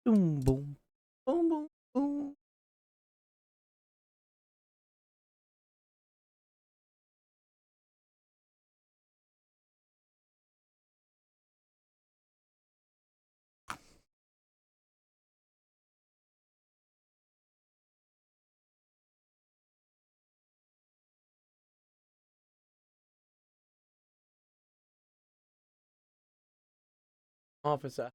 Boom, boom, boom, boom, boom. Officer.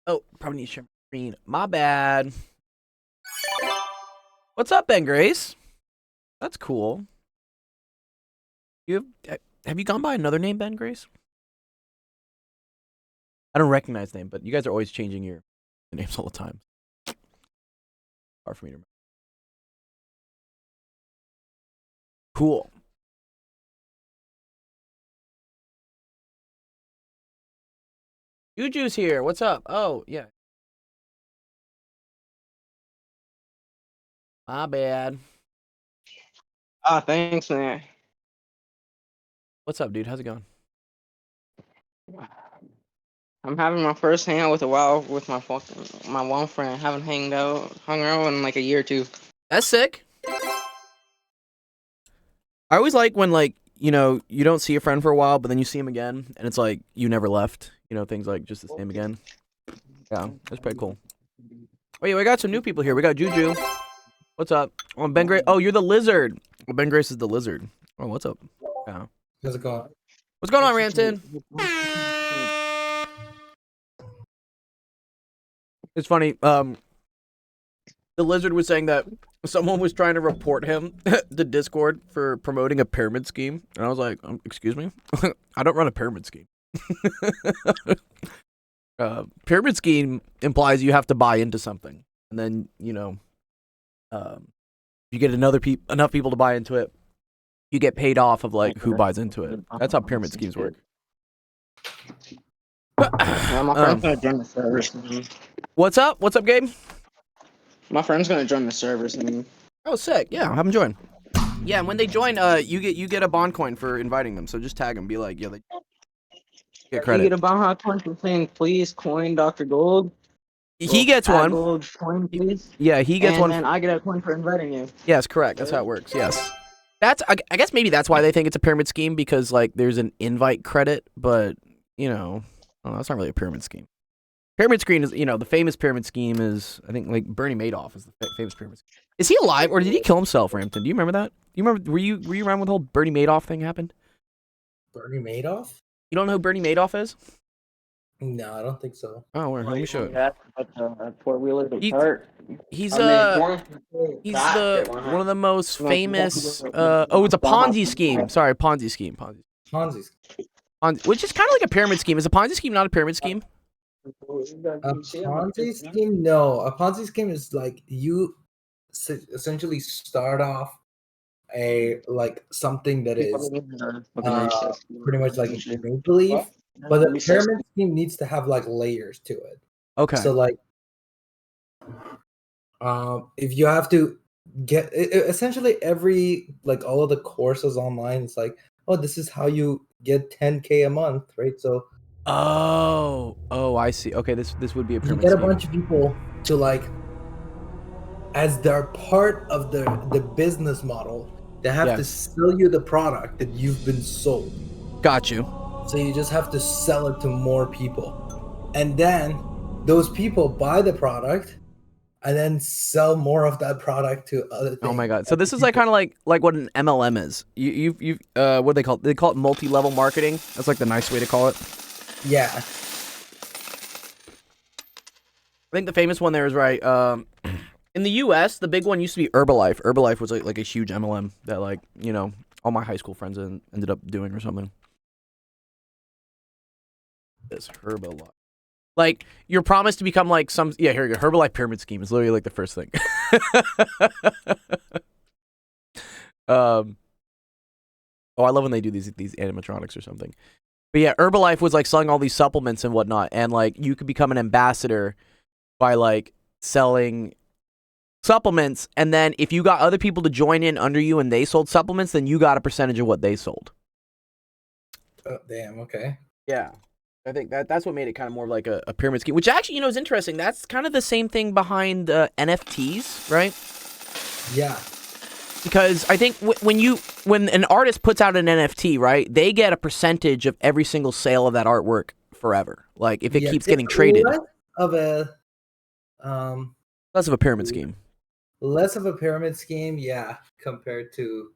Oh, probably need to share my screen. My bad. What's up, Ben Grace? That's cool. Have you gone by another name, Ben Grace? I don't recognize the name, but you guys are always changing your names all the time. Hard for me to remember. Cool. Juju's here. What's up? Oh, yeah. My bad. Thanks, man. What's up, dude? How's it going? I'm having my first hangout with a while with my one friend. Haven't hung out in like a year or two. That's sick. I always like when, like, you know, you don't see a friend for a while, but then you see him again, and it's like you never left. You know, things like just the same again. Yeah, that's pretty cool. Oh yeah, we got some new people here. We got Juju. What's up? Oh, Ben Grace. Oh, you're the lizard. Well, Ben Grace is the lizard. Oh, what's up? Yeah. How's it going? What's going on, Ranton? It's funny. The lizard was saying that someone was trying to report him to Discord for promoting a pyramid scheme, and I was like, "Excuse me, I don't run a pyramid scheme." Pyramid scheme implies you have to buy into something, and then you get enough people to buy into it, you get paid off of like who buys into it. That's how pyramid schemes work. Yeah, my friend's gonna join the server soon. What's up? What's up, Gabe? My friend's gonna join the server soon. Oh, sick. Yeah, have them join. Yeah, and when they join, you get a bond coin for inviting them. So just tag them. Be like, yeah, they get credit. You get a bond coin for saying please coin Dr. Gold. He gets one. Gold coin, please. Yeah, he gets one. And then I get a coin for inviting you. Yes, correct. That's how it works. Yes. I guess maybe that's why they think it's a pyramid scheme, because like there's an invite credit, but that's not really a pyramid scheme. Pyramid scheme is, the famous pyramid scheme is, I think, like Bernie Madoff is the famous pyramid scheme. Is he alive or did he kill himself, Rampton? Do you remember that? Do you remember? Were you around when the whole Bernie Madoff thing happened? Bernie Madoff? You don't know who Bernie Madoff is? No, I don't think so. Oh, let me show you. Four-wheeler He's one of the most famous. It's a Ponzi scheme. Sorry, Ponzi scheme. Ponzi. Which is kind of like a pyramid scheme. Is a Ponzi scheme not a pyramid scheme? A Ponzi scheme? No, a Ponzi scheme is like you essentially start off something that is pretty much like make believe, but the pyramid scheme needs to have like layers to it. Okay. So like, if you have to get essentially all of the courses online, it's like, oh, this is how you get 10K a month, right? So. Oh, I see. Okay, this would be a pyramid scheme. You get a bunch of people to like, as they're part of the business model, they have to sell you the product that you've been sold. Got you. So you just have to sell it to more people, and then those people buy the product, and then sell more of that product to other things. Oh my god! So this is like kind of like what an MLM is. You what do they call it? They call it multi-level marketing. That's like the nice way to call it. Yeah. I think the famous one there is right. In the U.S., the big one used to be Herbalife. Herbalife was like a huge MLM that like all my high school friends ended up doing or something. This Herbalife. Like, you're promised to become like some... Yeah, here you go. Herbalife pyramid scheme is literally like the first thing. Oh, I love when they do these animatronics or something. But yeah, Herbalife was like selling all these supplements and whatnot. And like, you could become an ambassador by like selling supplements. And then if you got other people to join in under you and they sold supplements, then you got a percentage of what they sold. Oh, damn. Okay. Yeah. I think that's what made it kind of more like a pyramid scheme, which actually, is interesting. That's kind of the same thing behind NFTs, right? Yeah. Because I think when an artist puts out an NFT, right, they get a percentage of every single sale of that artwork forever. Like if it keeps getting traded. Less of a pyramid scheme. Less of a pyramid scheme, yeah, compared to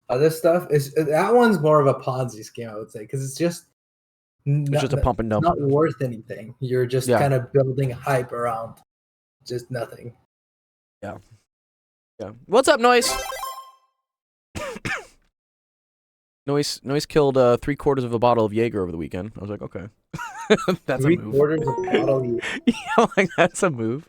other stuff. That one's more of a Ponzi scheme, I would say, because it's just a pump and dump. Not worth anything. You're just kind of building hype around just nothing. Yeah. Yeah. What's up, Noise? Noise killed 3/4 of a bottle of Jaeger over the weekend. I was like, okay. That's a move. 3/4 of a bottle of Jaeger. Yeah, like that's a move.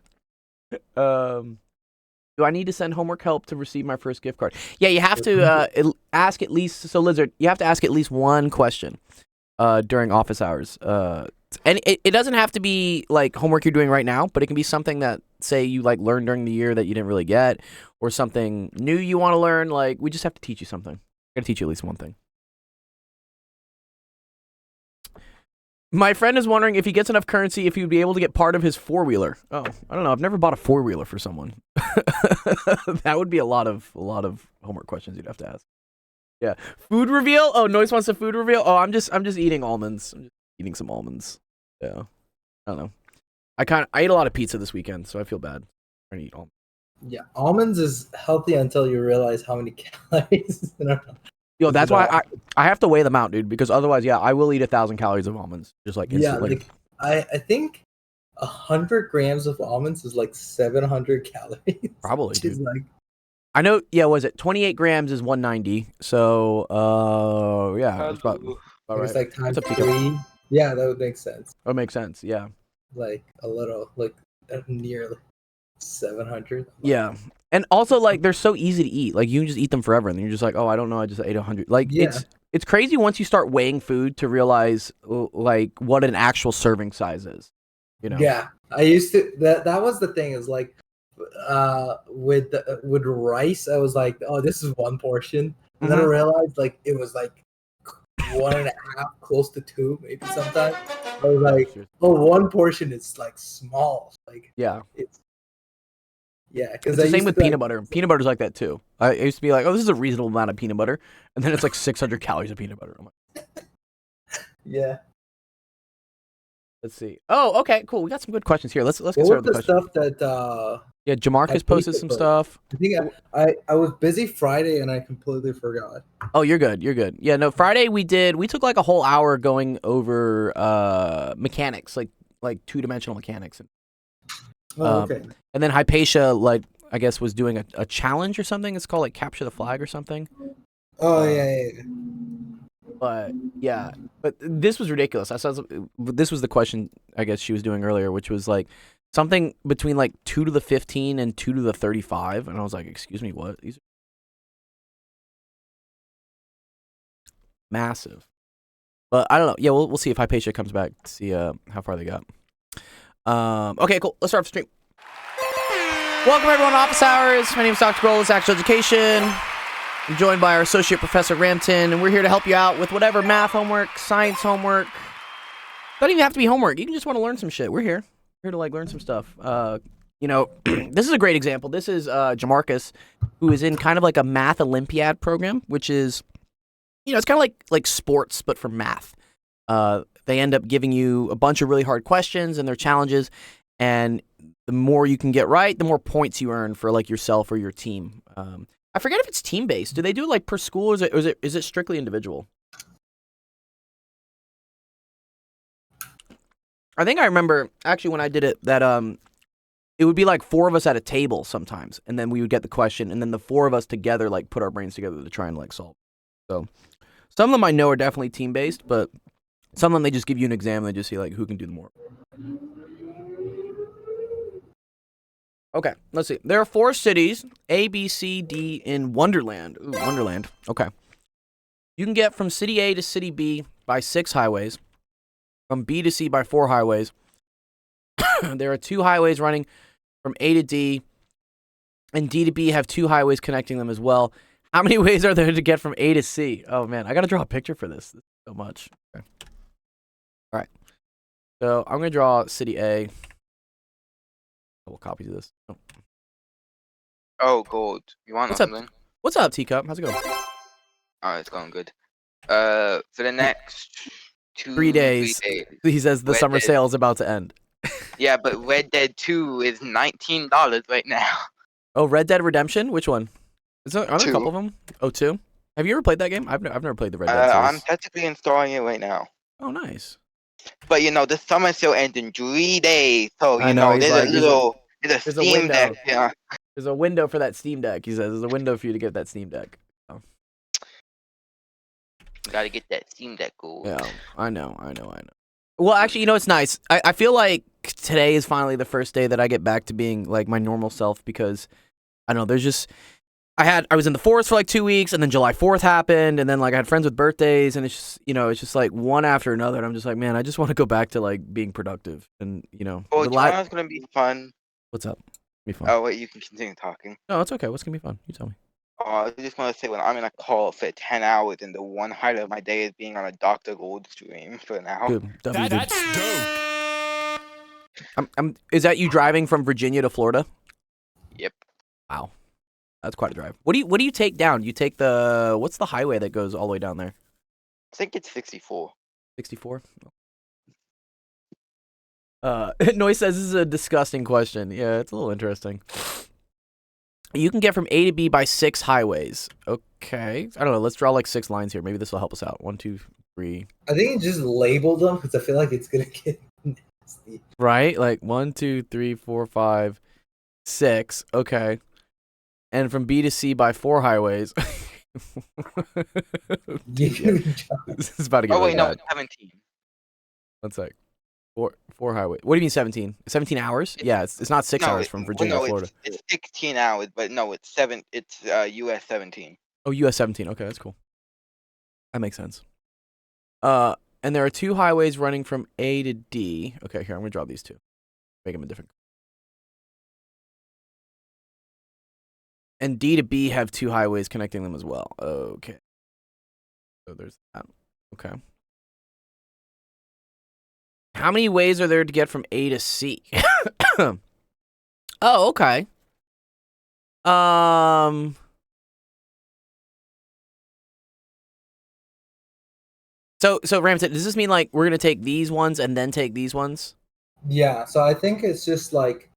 Do I need to send homework help to receive my first gift card? Yeah, you have to ask at least. So, Lizard, you have to ask at least one question during office hours. And it doesn't have to be like homework you're doing right now, but it can be something that, say, you like learned during the year that you didn't really get, or something new you want to learn. Like, we just have to teach you something. Got to teach you at least one thing. My friend is wondering if he gets enough currency, if he would be able to get part of his four-wheeler. Oh, I don't know. I've never bought a four-wheeler for someone. That would be a lot of homework questions you'd have to ask. Yeah. Food reveal? Oh, Noise wants a food reveal? Oh, I'm just eating almonds. I'm just eating some almonds. Yeah. I don't know. I ate a lot of pizza this weekend, so I feel bad. I'm trying to eat almonds. Yeah, almonds is healthy until you realize how many calories. Yo, that's why I have to weigh them out, dude, because otherwise, yeah, I will eat 1,000 calories of almonds. Just like instantly. Yeah, like I think 100 grams of almonds is like 700 calories. Probably, dude. Like, I know, yeah, was it 28 grams is 190, so yeah, it's about right. It's like times 3. Yeah, that would make sense. That makes sense, yeah. Like a little, like nearly 700. Yeah. And also, like, they're so easy to eat. Like, you can just eat them forever, and then you're just like, oh, I don't know, I just ate 100. Like, it's crazy once you start weighing food to realize, like, what an actual serving size is. You know? Yeah, I used to. That was the thing. Is like, with rice, I was like, oh, this is one portion, and then I realized like it was like 1.5, close to 2, maybe sometimes. I was like, oh, one portion is like small. Like, yeah, because it's the same with peanut butter. Peanut butter's like that too. I used to be like, oh, this is a reasonable amount of peanut butter, and then it's like 600 calories of peanut butter. I'm like, yeah. Let's see. Oh, okay, cool. We got some good questions here. Let's get started with the stuff that yeah, Jamarcus posted some stuff. I think I was busy Friday and I completely forgot. Oh, you're good. You're good. Yeah, no, Friday we took like a whole hour going over mechanics, like two-dimensional mechanics. Oh, okay. And then Hypatia, like, I guess, was doing a challenge or something. It's called like Capture the Flag or something. Oh, yeah. But yeah, but this was ridiculous. This was the question I guess she was doing earlier, which was like something between like 2 to the 15 and 2 to the 35, and I was like, excuse me, what? These are massive. But I don't know. Yeah, we'll see if Hypatia comes back to see how far they got. Okay, cool. Let's start the stream. Welcome everyone to Office Hours. My name is Dr. Grohl, Actual Education. I'm joined by our Associate Professor Rampton, and we're here to help you out with whatever math homework, science homework. Doesn't even have to be homework. You can just want to learn some shit. We're here. We're here to like learn some stuff. This is a great example. This is Jamarcus, who is in kind of like a math Olympiad program, which is, it's kind of like sports, but for math. They end up giving you a bunch of really hard questions and their challenges. and the more you can get right, the more points you earn for like yourself or your team. I forget if it's team based. Do they do it like per school, or is it strictly individual? I think I remember actually when I did it that it would be like 4 of us at a table sometimes, and then we would get the question, and then the 4 of us together like put our brains together to try and like solve. So some of them I know are definitely team based, but some of them they just give you an exam and they just see like who can do the more. Okay, let's see. There are 4 cities, A, B, C, D, in Wonderland. Ooh, Wonderland. Okay. You can get from city A to city B by 6 highways, from B to C by 4 highways. There are 2 highways running from A to D, and D to B have 2 highways connecting them as well. How many ways are there to get from A to C? Oh, man, I got to draw a picture for this. This is so much. Okay. All right. So I'm going to draw city A. Couple copies of this. Oh, gold. You want What's up? something? What's up, Teacup? How's it going? Oh, it's going good. For the next 3 days. 3 days. He says the Red summer Dead. sale is about to end. Yeah, but Red Dead 2 is $19 right now. Oh, Red Dead Redemption? Which one? Are there a 2. couple of them? Oh, 2? Have you ever played that game? I've never played the Red Dead I'm series. technically installing it right now. Oh, nice. But you know, the summer sale ends in 3 days, so I you know, know, he's there's like- a little, there's a there's a Steam window. Deck. Yeah, There's a window for that Steam Deck, he says. There's a window for you to get that Steam Deck. gotta get that Steam Deck gold. Yeah, I know. Well, actually, you know, it's nice. I feel like today is finally the first day that I get back to being, like, my normal self because, I don't know, there's just... I was in the forest for, like, 2 weeks, and then July 4th happened, and then, like, I had friends with birthdays, and it's just, you know, it's just, like, one after another, and I'm just like, man, I just want to go back to, like, being productive, and, you know... Oh, the tomorrow's gonna be fun. What's up? Be fun. Oh wait, you can continue talking. No, it's okay. What's gonna be fun? You tell me. I just want to say when I'm in a call for 10 hours, and the one highlight of my day is being on a Dr. Gold stream for now. Good. W, dude. That's dope. Is that you driving from Virginia to Florida? Yep. Wow, that's quite a drive. What do you take down? You take what's the highway that goes all the way down there? I think it's 64. 64. Noise says this is a disgusting question. Yeah, it's a little interesting. You can get from A to B by 6 highways. Okay, I don't know. Let's draw like 6 lines here. Maybe this will help us out. 1, 2, 3. I think you just labeled them because I feel like it's gonna get nasty. Right, like 1, 2, 3, 4, 5, 6. Okay, and from B to C by 4 highways. You- This is about to get Oh really wait, no, bad. it's 17. 1 sec. 4 highway. What do you mean 17? 17 hours? Yeah, it's not 6 No, hours from Virginia no, to Florida. It's 16 hours, but no, it's 7. It's US 17. Oh, US 17. Okay, that's cool. That makes sense. And there are 2 highways running from A to D. Okay, here I'm gonna draw these 2. Make them a different. And D to B have 2 highways connecting them as well. Okay. So there's that. Okay. How many ways are there to get from A to C? Oh, okay. So Ramsey, does this mean like we're gonna take these ones and then take these ones? Yeah, so I think it's just like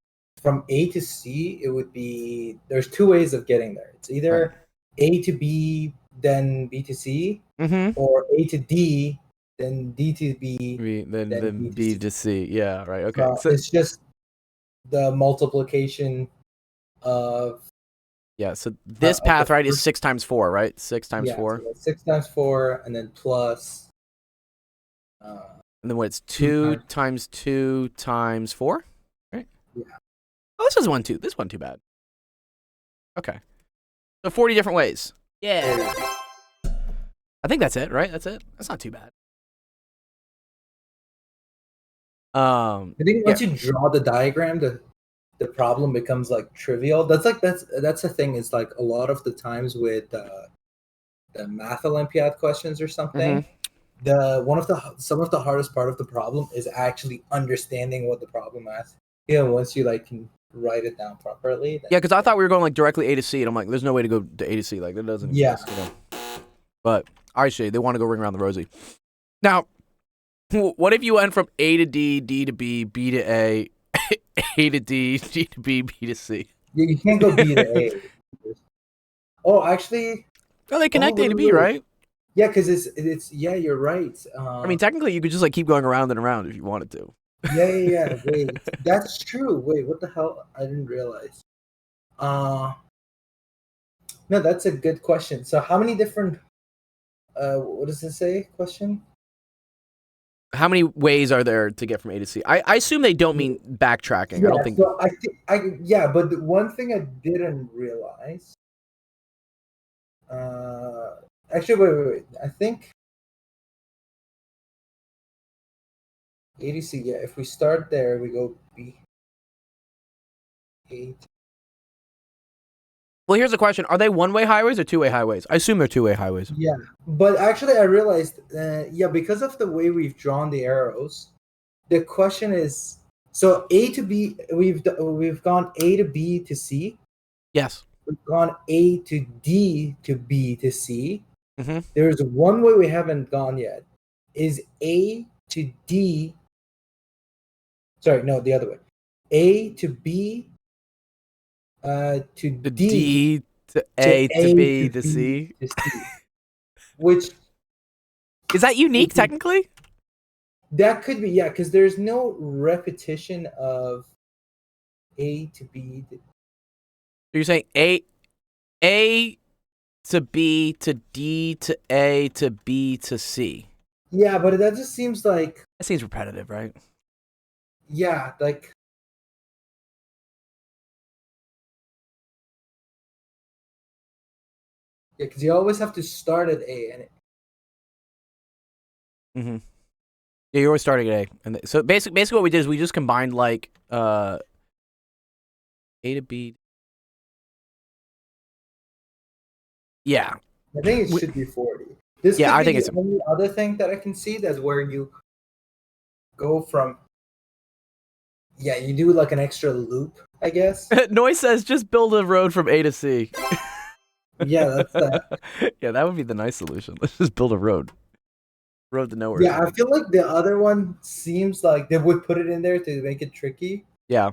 from A to C, it would be there's 2 ways of getting there. It's either A to B, then B to C, Mm-hmm. or A to D, then D to B. Then B to C. Yeah, right. Okay. So it's just the multiplication of Yeah, so this of path, the right, is first- 6 times 4, right? 6 times yeah, 4. so that's 6 times 4, and then plus. And then what? It's 2 2 times 2 times 4? Right? Yeah. Oh, this isn't too bad. Okay. So 40 different ways. Yeah. I think that's it, right? That's it? That's not too bad. I think once you draw the diagram, the problem becomes like trivial. That's the thing. Is like a lot of the times with the math Olympiad questions or something. Some of the hardest part of the problem is actually understanding what the problem asks. Once you like can write it down properly. Then, Yeah, because I thought we were going like directly A to C, and I'm like, there's no way to go to A to C. Like, that doesn't Yeah. exist, you know? But I see. They want to go ring around the rosy. Now, what if you went from A to D, D to B, B to A, A to D, D to B, B to C. You can't go B to A. Oh, actually, Oh, they connect A to wait, B, wait. right? yeah, because it's yeah, you're right. I mean, technically, you could just like keep going around and around if you wanted to. yeah. Wait, that's true. Wait, what the hell? I didn't realize. No, that's a good question. So, how many different? What does it say? Question. How many ways are there to get from A to C? I assume they don't mean backtracking. I don't think. So I think yeah, but the one thing I didn't realize. Actually, wait. I think ADC. Yeah, if we start there, we go B. 8. Well, here's the question: are they one-way highways or two-way highways? I assume they're two-way highways. Yeah, but actually, I realized. Yeah, because of the way we've drawn the arrows, the question is: so A to B. We've gone A to B to C. Yes. We've gone A to D to B to C. Mhm. There's one way we haven't gone yet. Is A to D. Sorry, no, the other way. A to B. To The D, D to A to B to C. to C. Which Is that unique technically? that could be, yeah, because there's no repetition of A to B. So you're saying A to B to D to A to B to C. Yeah, but that just seems like, That seems repetitive, right? yeah, like. Yeah, because you always have to start at A, and Mm-hmm. Yeah, you're always starting at A, and so basically what we did is we just combined like A to B. Yeah, I think it should be 40. This Yeah, could I be think the it's- only other thing that I can see that's where you go from. Yeah, you do like an extra loop, I guess. Noise says just build a road from A to C. Yeah, that's that. Yeah, that would be the nice solution. Let's just build a road. Road to nowhere. Yeah, I feel like the other one seems like they would put it in there to make it tricky, Yeah,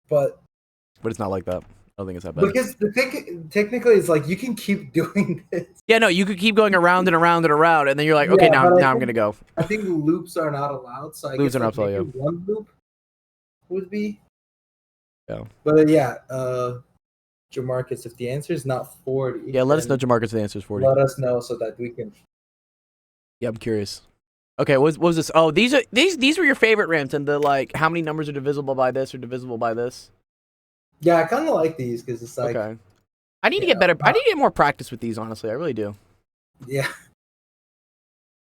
but but it's not like that. I don't think it's that bad. because the thing technically it's like you can keep doing this. Yeah, no, you could keep going around and around and around, and then you're like, okay, Yeah, now but I I'm think- gonna go. I think loops are not allowed, so I Loops guess are not like, allowed, maybe one loop would be. Yeah. But yeah, Jamarcus, if the answer is not 40, Yeah, let us know, then Jamarcus. The answer is 40. let us know so that we can. Yeah, I'm curious. Okay, what was this? Oh, these were your favorite rants, and the like. How many numbers are divisible by this or divisible by this? Yeah, I kind of like these because it's like, Okay. I need to yeah, get better. I need to get more practice with these. Honestly, I really do. yeah,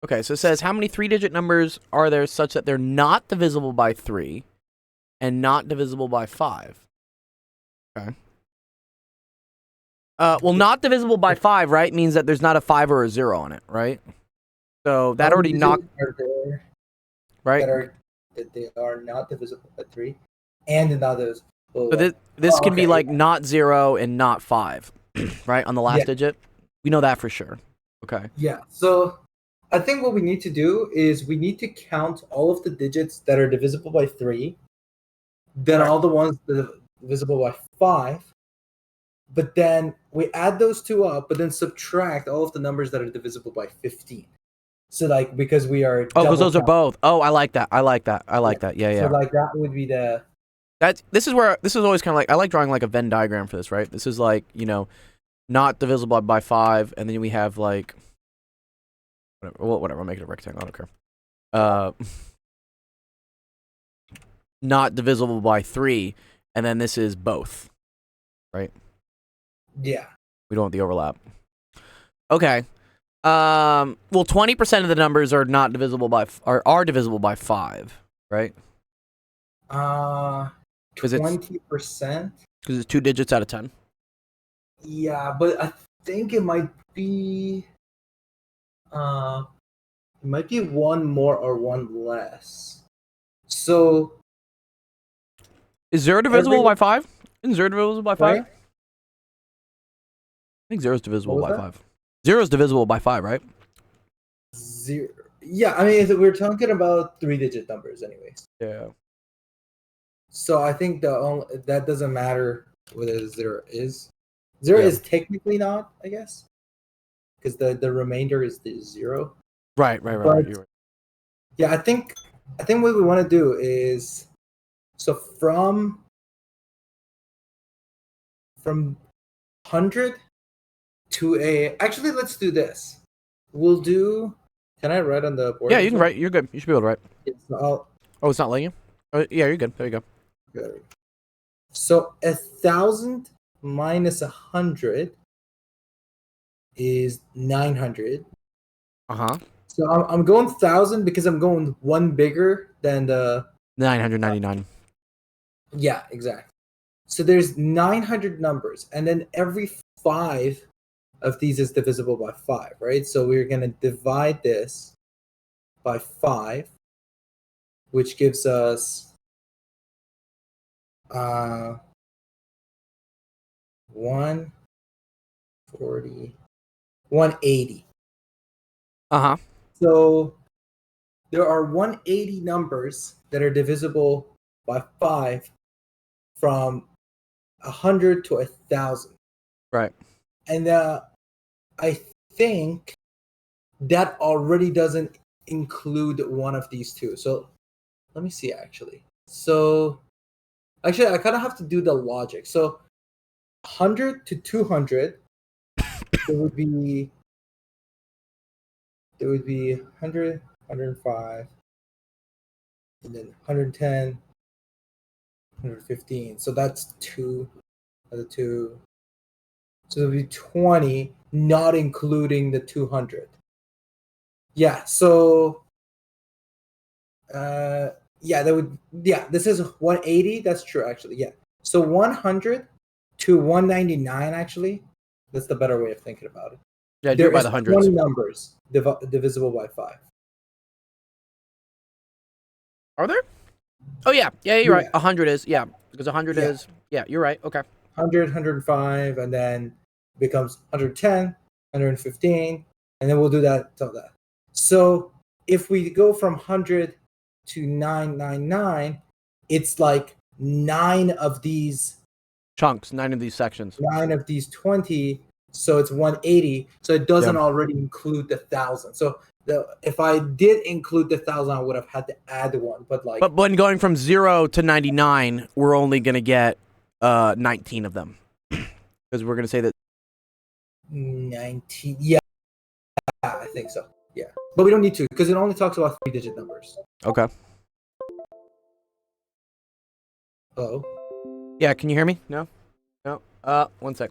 Okay, so it says how many 3-digit numbers are there such that they're not divisible by 3 and not divisible by 5? Okay. Well, not divisible by 5, right, means that there's not a 5 or a 0 on it, right? So that How already many knocked, digits are there right? that they are not divisible by 3 and another. So this Oh, can be okay, like not 0 and not 5, right, on the last Yeah. digit. We know that for sure. Okay. Yeah, so I think what we need to do is we need to count all of the digits that are divisible by 3, then all the ones that are divisible by 5, but then we add those two up, but then subtract all of the numbers that are divisible by 15. So like because we are Oh, because double those are count- both. Oh, I like that. I like that. I like that. Yeah, yeah. So like that would be the This is always kind of like, I like drawing like a Venn diagram for this, right? This is like, not divisible by 5, and then we have like whatever, I'll make it a rectangle, I don't care. Not divisible by 3, and then this is both. yeah. We don't want the overlap. Okay. Well, 20% of the numbers are not divisible by are divisible by 5, right? 'Cause it's- 20%. Because it's 2 digits out of 10. Yeah, but I think it might be one more or one less. So Is 0 divisible Every- by 5? Isn't 0 divisible by 5? right? I think 0 is divisible What by was that? 5. 0 is divisible by 5, right? 0. Yeah, I mean we're talking about 3-digit numbers anyways. Yeah. So I think that doesn't matter whether zero is. Zero Yeah. is technically not, I guess, because the remainder is the zero. Right. But- You're right. Yeah, I think what we want to do is so from 100 to a. Actually, let's do this. We'll do. Can I write on the board? Yeah, as you can well? write. You're good. You should be able to write. Yes, I'll- Oh, it's not letting you. Oh, yeah, you're good. There you go. Good. So 1,000 minus 100 is 900. So I'm going 1,000 because I'm going one bigger than the. 999. Yeah, exactly. So there's 900 numbers, and then every 5 of these is divisible by 5, right? So we're going to divide this by 5, which gives us 140, 180. So there are 180 numbers that are divisible by 5 from 100 to 1,000. Right. And I think that already doesn't include one of these two. So let me see actually. So actually I kind of have to do the logic. So 100 to 200 there would be 100, 105, and then 110, 115. So that's 2, another 2. So it would be 20, not including the 200. Yeah, so this is 180. That's true, actually. Yeah. So 100 to 199, actually. That's the better way of thinking about it. Yeah, do There it by is the hundreds. 20 numbers divisible by 5. Are there? Oh yeah, you're right. Yeah. 100 is because 100 Yeah. is you're right. Okay. 100, 105, and then becomes 110, 115, and then we'll do that till that. So if we go from 100 to 999, it's like 9 of these Chunks, 9 of these sections. 20. So it's 180. So it doesn't Yeah. already include the 1,000. So if I did include the 1,000, I would have had to add one. But like, But when going from 0 to 99, we're only gonna get 19 of them because we're gonna say that. 19. Yeah, I think so. Yeah, but we don't need to because it only talks about 3-digit numbers. Okay. Hello. Yeah, can you hear me? No. One sec.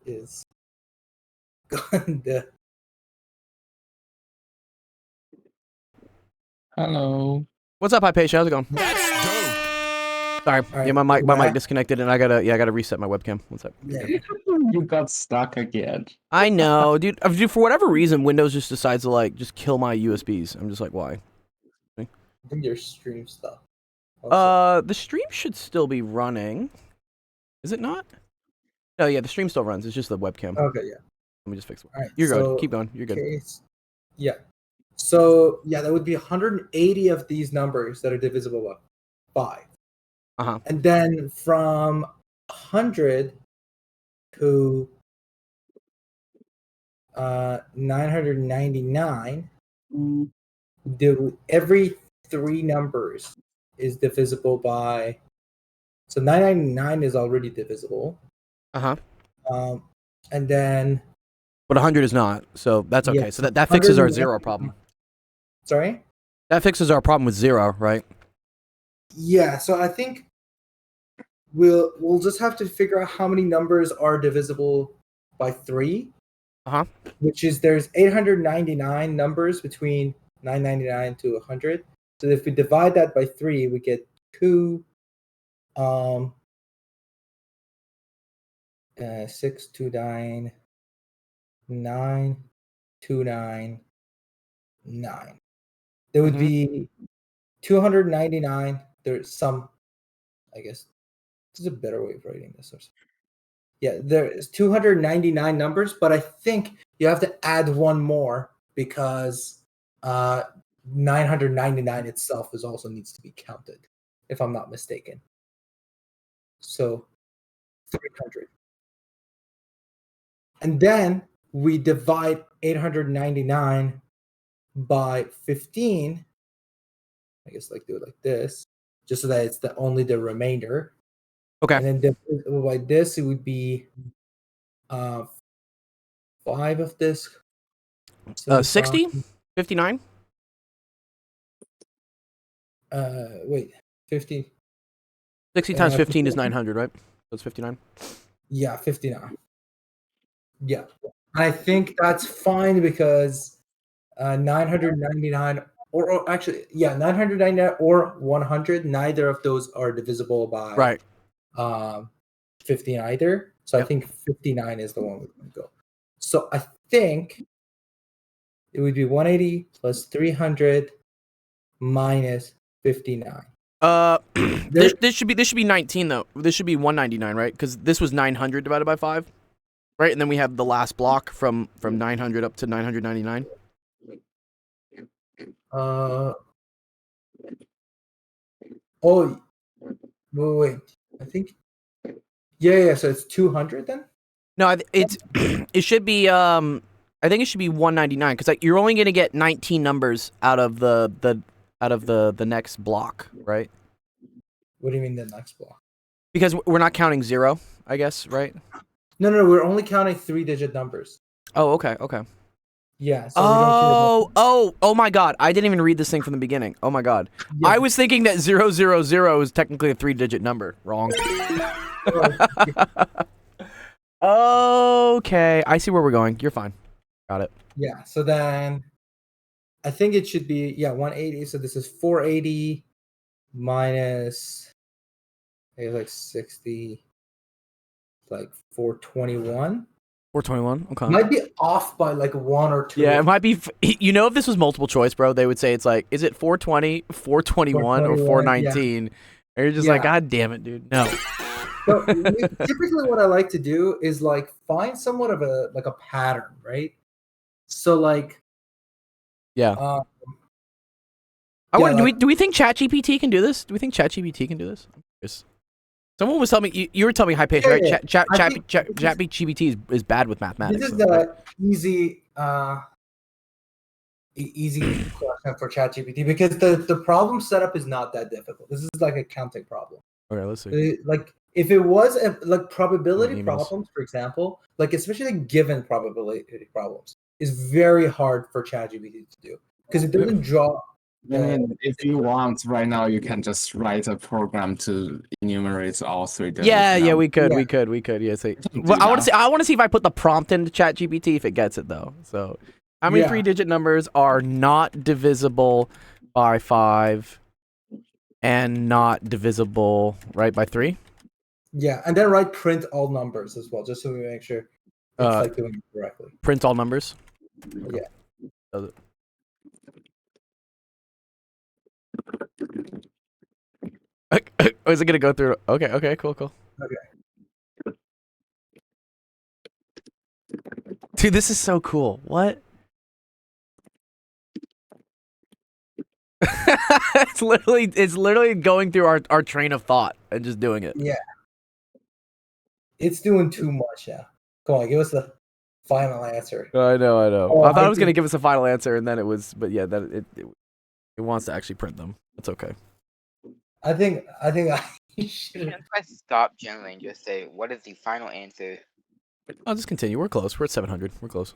Is the Hello. What's up, Hypatia? How's it going? Sorry. right, Yeah, my mic back. disconnected, and I gotta reset my webcam. One sec. yeah. You got stuck again. I know, dude. For whatever reason, Windows just decides to like just kill my USBs. I'm just like, why? I think your stream stuff. The stream should still be running. Is it not? No, yeah, the stream still runs. It's just the webcam. Okay, yeah. Let me just fix it. All right. You're so, good. Keep going. You're good. Yeah. So yeah, that would be 180 of these numbers that are divisible by 5. And then from 100 to 999, every 3 numbers is divisible by. So 999 is already divisible. And then. But 100 is not, so that's okay. Yeah, So that fixes our 100 0 problem. Sorry? That fixes our problem with 0, right? Yeah, so I think we'll just have to figure out how many numbers are divisible by 3. Which is there's 899 numbers between 999 to 100. So if we divide that by 3, we get 2 6 2 9 9 2 9 9. There would be 299. There's some, I guess, this is a better way of writing this. Yeah, there's 299 numbers, but I think you have to add one more because 999 itself also needs to be counted. if I'm not mistaken. So 300. And then we divide 899 by 15. I guess like do it like this, just so that it's only the remainder. Okay. And then by this, it would be 5 of this. 60? 59? Wait, 50. 60 times 15 is 59. 900, right? That's 59. Yeah, 59. Yeah. I think that's fine because 999 or actually, yeah, 999 or 100, neither of those are divisible by Right. 15 either. So I Yep. think 59 is the one we're going to go. So I think it would be 180 plus 300 minus 59. This should be 19 though. This should be 199, right? Because this was 900 divided by 5, right? And then we have the last block from 900 up to 999. Oh, wait. I think. Yeah. So it's 200 then. No, it's it should be I think it should be 199 because you're only gonna get 19 numbers out of the next block, right? What do you mean the next block? Because we're not counting 0, I guess, right? No, we're only counting 3-digit numbers. Oh, okay. Yeah. So we don't care Oh my God! I didn't even read this thing from the beginning. Oh my God! Yeah. I was thinking that 000 is technically a 3-digit number. Wrong. Okay, I see where we're going. You're fine. Got it. Yeah. So then I think it should be 180. So this is 480 minus like 60, like 421. 421. Okay. Might be off by like 1 or 2. Yeah, it might be. You know, if this was multiple choice, bro, they would say it's like, is it 420, 421, or 419? And you're just like, God damn it, dude. No. So typically, what I like to do is like find somewhat of a pattern, right? So like, Yeah. Do we think ChatGPT can do this? Do we think ChatGPT can do this? I'm curious. Someone was telling me you were telling me high pace, right? Yeah. ChatGPT is bad with mathematics. This is so, the easy question for ChatGPT because the problem setup is not that difficult. This is like a counting problem. Okay, let's see. Like if it was like probability Emails. problems, for example, like especially given probability problems, is very hard for ChatGPT to do because it doesn't draw. I mean, if you want, right now you can just write a program to enumerate all 3 digits. Yeah, we could. Yeah, do well, I want that. to see if I put the prompt into ChatGPT if it gets it though. So, how many 3-digit numbers are not divisible by 5 and not divisible by 3? Yeah, and then write print all numbers as well, just so we make sure it's like doing it correctly. Print all numbers. Yeah. Does it? Is it gonna go through? Okay, cool. Okay. Dude, this is so cool. What? it's literally going through our train of thought and just doing it. Yeah. It's doing too much, yeah. Come on, give us the final answer. I know. Oh, I thought I it was gonna think- give us a final answer, and then it was, but yeah, that it wants to actually print them. That's okay. I think I should. If I stop generating, just say, what is the final answer? I'll just continue. We're close. We're at 700. We're close.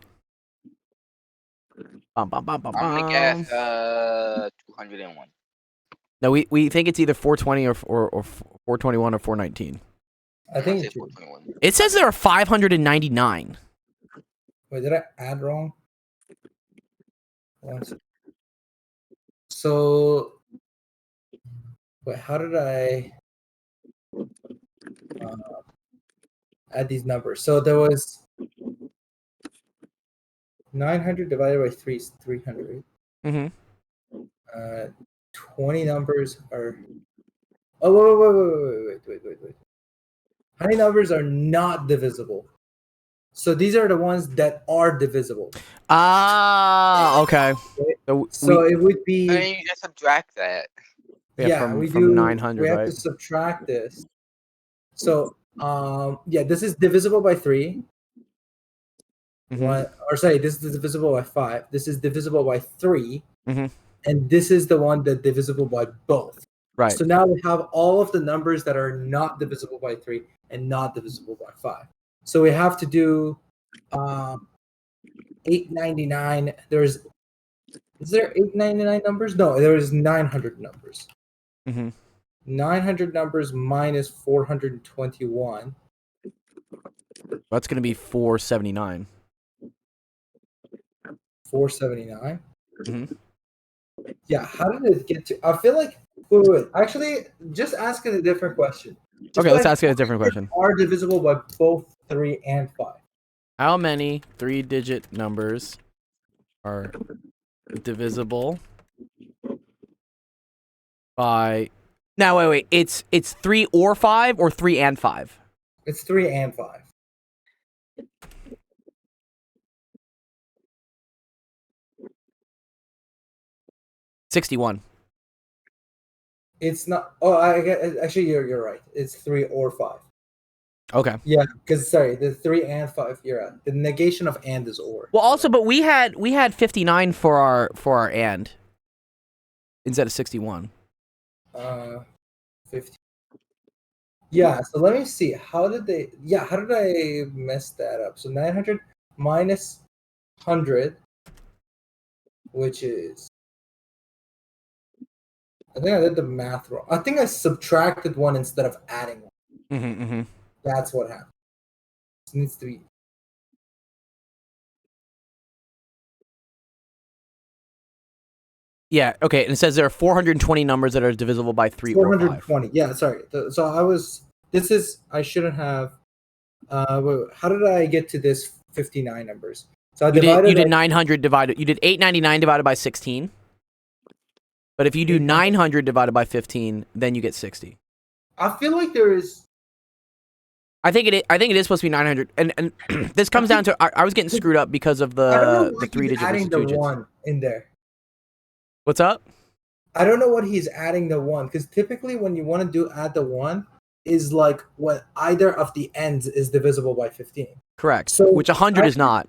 I'm gonna guess 201. No, we think it's either 420 or 421 or 419. I think Say it should. 421. It says there are 599. Wait, did I add wrong? One sec. So, wait, how did I add these numbers? So there was 900 divided by 3 is 300. Mm-hmm. 20 numbers are. Oh, wait. How many numbers are not divisible? So these are the ones that are divisible. Ah, okay. So it would be. And then you just subtract that. Yeah, we from do. 900, We have right? to subtract this. So yeah, this is divisible by 3. Mhm. One, or sorry, this is divisible by 5. This is divisible by 3. Mhm. And this is the one that divisible by both. Right. So now we have all of the numbers that are not divisible by 3 and not divisible by 5. So we have to do 899. Is there 899 numbers? No, there is 900 numbers. Mhm. 900 numbers minus 421. That's gonna be 479. 479. Mhm. Yeah, how did it get to? I feel like wait. Actually, just ask it a different question. Just Okay, let's like, ask you a different question. are divisible by both 3 and 5? How many 3-digit numbers are divisible by? Now, wait. It's 3 or 5 or 3 and 5. It's 3 and 5. $61. It's not. Oh, I get. Actually, you're right. It's 3 or 5. Okay. Yeah, because sorry, the 3 and 5. You're right. The negation of and is or. Well, also, but we had 59 for our and instead of 61. 50. Yeah. So let me see. How did they? Yeah. How did I mess that up? So 900 minus 100, which is. I think I did the math wrong. I think I subtracted 1 instead of adding 1. Mm-hmm. That's what happened. It needs to be. Yeah. Okay. And it says there are 420 numbers that are divisible by 3 or 5. 420. Yeah, sorry. So I was. This is. I shouldn't have. Wait, how did I get to this 59 numbers? So I You divided. did 900 divided. You did 899 divided by 16. But if you do 900 divided by 15, then you get 60. I feel like there is. I think it is supposed to be 900. And this comes down to I was getting screwed up because of I don't know the why he's 3-digit adding versus the 2 digits. 1 in there. What's up? I don't know what he's adding the 1 because typically when you want to do add the 1 is like when either of the ends is divisible by 15. Correct. So, Which 100 is not.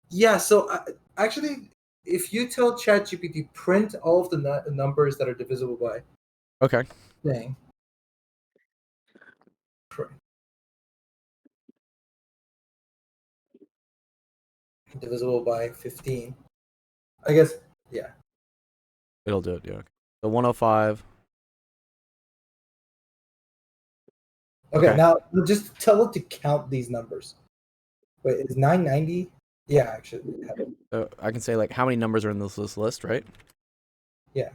Yeah. So actually, if you tell ChatGPT print all of the numbers that are divisible by Okay. thing. Print. Divisible by 15. I guess. Yeah. It'll do it. Yeah. So 105. Okay, Okay. now just tell it to count these numbers. Wait, is 990? Yeah, actually. So I can say like how many numbers are in this list, right? Yeah.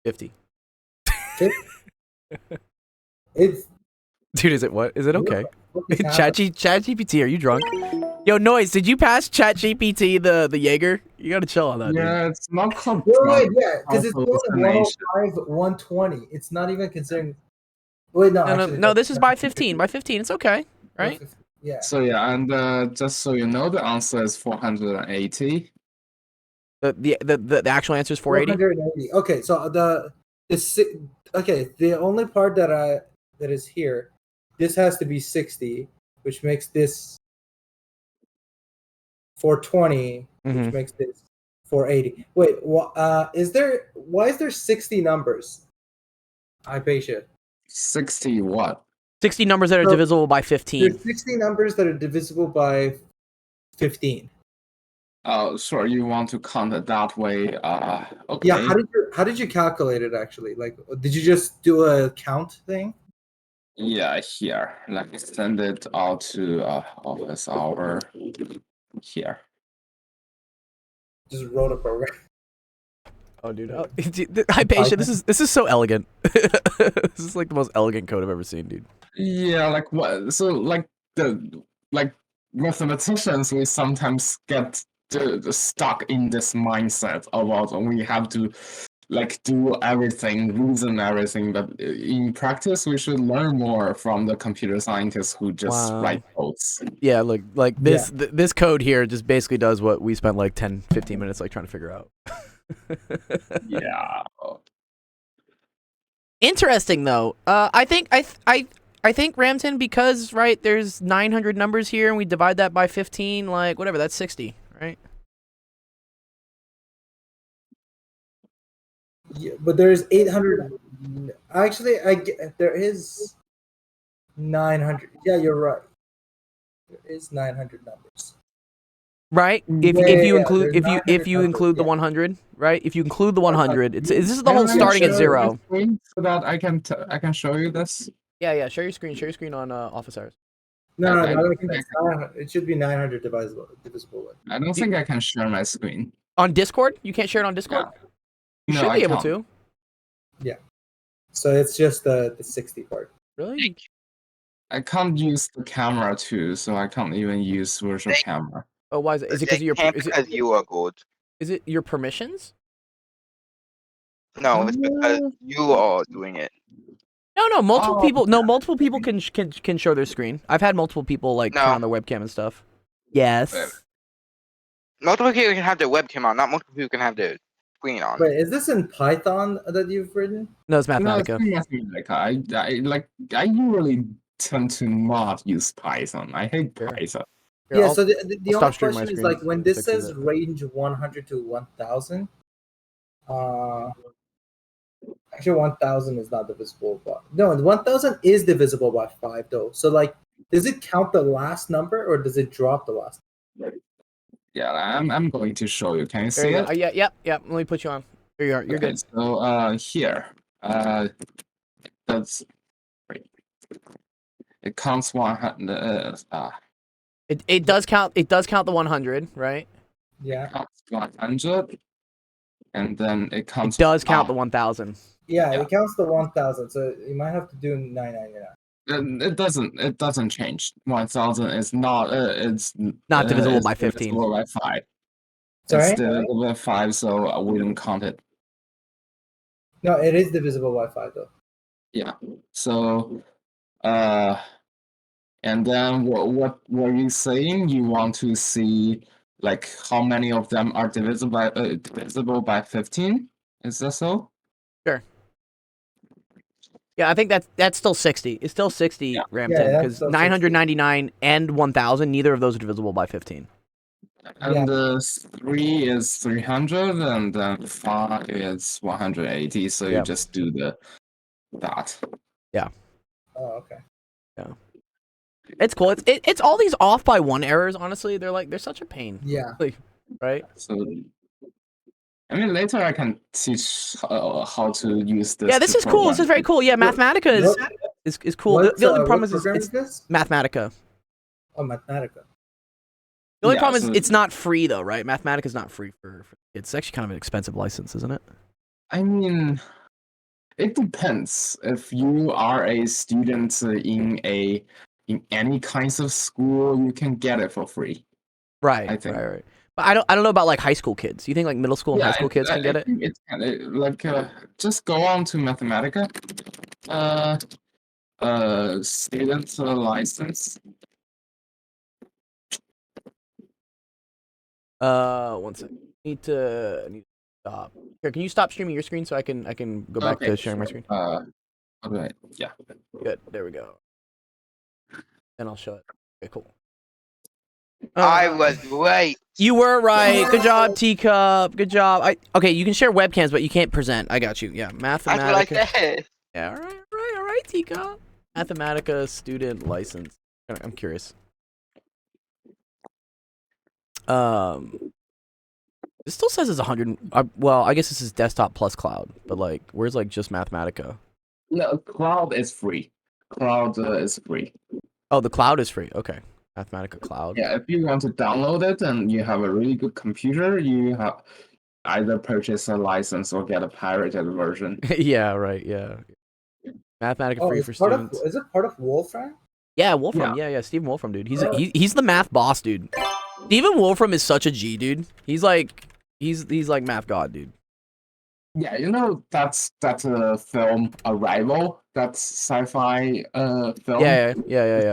$50. It's Dude, is it what? Is it okay? what is happening? ChatGPT, are you drunk? Yo, Noise, did you pass ChatGPT the Jaeger? You gotta chill on that, dude. Yeah, it's not called Wait, yeah, because it's going hallucination. 105, 120. It's not even considering. Wait, no, No, actually, this is by 15. By 15, it's okay, right? Yeah. So yeah, and just so you know, the answer is 480. The actual answer is 480. 480. Okay, so the only part that is here, this has to be 60, which makes this 420, Mhm. which makes this 480. Wait, why is there 60 numbers? I bet you. 60 what? 60 numbers that are So, divisible by 15. There's 60 numbers that are divisible by 15. Sure, you want to count it that way. Okay. Yeah, how did you calculate it actually? Like, did you just do a count thing? Yeah, here. Let me send it out to office hour. Here. Just wrote a program. Oh, dude. Hypatia, this is so elegant. This is like the most elegant code I've ever seen, dude. Yeah, like what? So like mathematicians, we sometimes get stuck in this mindset about we have to like do everything, reason everything, but in practice, we should learn more from the computer scientists who just Wow. write codes. Yeah, look, like this this code here just basically does what we spent like 10, 15 minutes like trying to figure out. Yeah. Interesting though. I think Ramton, because right there's 900 numbers here and we divide that by 15, like whatever, that's 60, right? Yeah, but there's 800. Actually, there is 900. Yeah, you're right. There is 900 numbers. Right? If Yeah, you yeah, include there's if you 900 include numbers, the yeah. 100, right? If you include the 100, this is the Can whole I starting at share 0. my screen so that I can show you this. Yeah, share your screen on office hours. No, I I don't don't think think that's 900. It should be 900 divisible with. I don't think I can share my screen. On Discord? You can't share it on Discord? You No, should I be able can't. to. So it's just the 60 part. Really? I can't use the camera too, so I can't even use virtual camera. Oh, why is it? Is it because They of your can't because you are good. is it your permissions? No, it's because you are doing it. No, multiple Oh, people. No, yeah. multiple people can show their screen. I've had multiple people like turn No. on their webcam and stuff. Yes. Multiple people can have their webcam on, not multiple people can have their screen on. Wait, is this in Python that you've written? No, it's No, it's Mathematica. Mathematica. I usually tend to not use Python. I hate Sure. Python. Here, Yeah. I'll- So the I'll stop only streaming my question is screen. like when this Fixes says it. range 100 to 1000. Actually, 1000 is not divisible by. No, 1000 is divisible by 5 though. So like, does it count the last number or does it drop the last? Yeah, I'm going to show you. Can you There see you it? go. Yep. Let me put you on. Here you are. You're Okay, good. So here, that's wait. It counts 100. It does count. It does count the 100, right? Yeah. Counts 100, and then it It counts. does count the 1000. Yeah, Yeah. it counts the 1000. So you might have to do 999. It doesn't. It doesn't change. 1000 is not. It's Not divisible it's by 15. divisible by 5. Sorry? It's divisible by 5, so we don't count it. No, it is divisible by 5 though. Yeah. So, and then what were you saying? You want to see like how many of them are divisible by 15? Is that so? Yeah, I think that's still 60. It's still 60, Yeah. Ramton, that's because still 60. 999 and 1000, neither of those are divisible by 15. And 3 is 300, and then 5 is 180. So Yeah. you just do that. Oh, okay. It's cool. It's all these off by 1 errors. Honestly, they're such a pain, Yeah. right? So, I mean, later I can teach how to use this. Yeah, this to is cool. This is very program. cool. Yeah, Mathematica is cool. The only problem is program it's is this? Mathematica. Oh, Mathematica. The only Yeah, problem so- is it's not free though, right? Mathematica is not free for kids. It's actually kind of an expensive license, isn't it? I mean, it depends. If you are a student in any kinds of school, you can get it for free. Right. I think- Right. But I don't know about like high school kids. You think like middle school and high school kids can get it? think just go on to Mathematica. Student license. One second. Need to stop. Here, can you stop streaming your screen so I can go back Okay, to sharing my screen? Okay, yeah. Good. There we go. Then I'll show it. Okay, cool. I was right. You were right. Good job, Teacup. Good job. Okay, you can share webcams, but you can't present. I got you. Yeah, That's what I Mathematica. said. Yeah, all right, Teacup. Mathematica student license. I'm curious. It still says it's 100. Well, I guess this is desktop plus cloud, but like, where's like just Mathematica? No, cloud is free. Cloud is free. Oh, the cloud is free. Okay, Mathematica cloud. Yeah, if you want to download it and you have a really good computer, you have either purchase a license or get a pirated version. Yeah, right. Yeah. Mathematica Oh, free it's for part students. is it part of Wolfram? Yeah, Wolfram. Yeah, Stephen Wolfram, dude. He's the math boss, dude. Stephen Wolfram is such a G, dude. He's like math god, dude. Yeah, you know that's a film Arrival. That's sci-fi film. Yeah.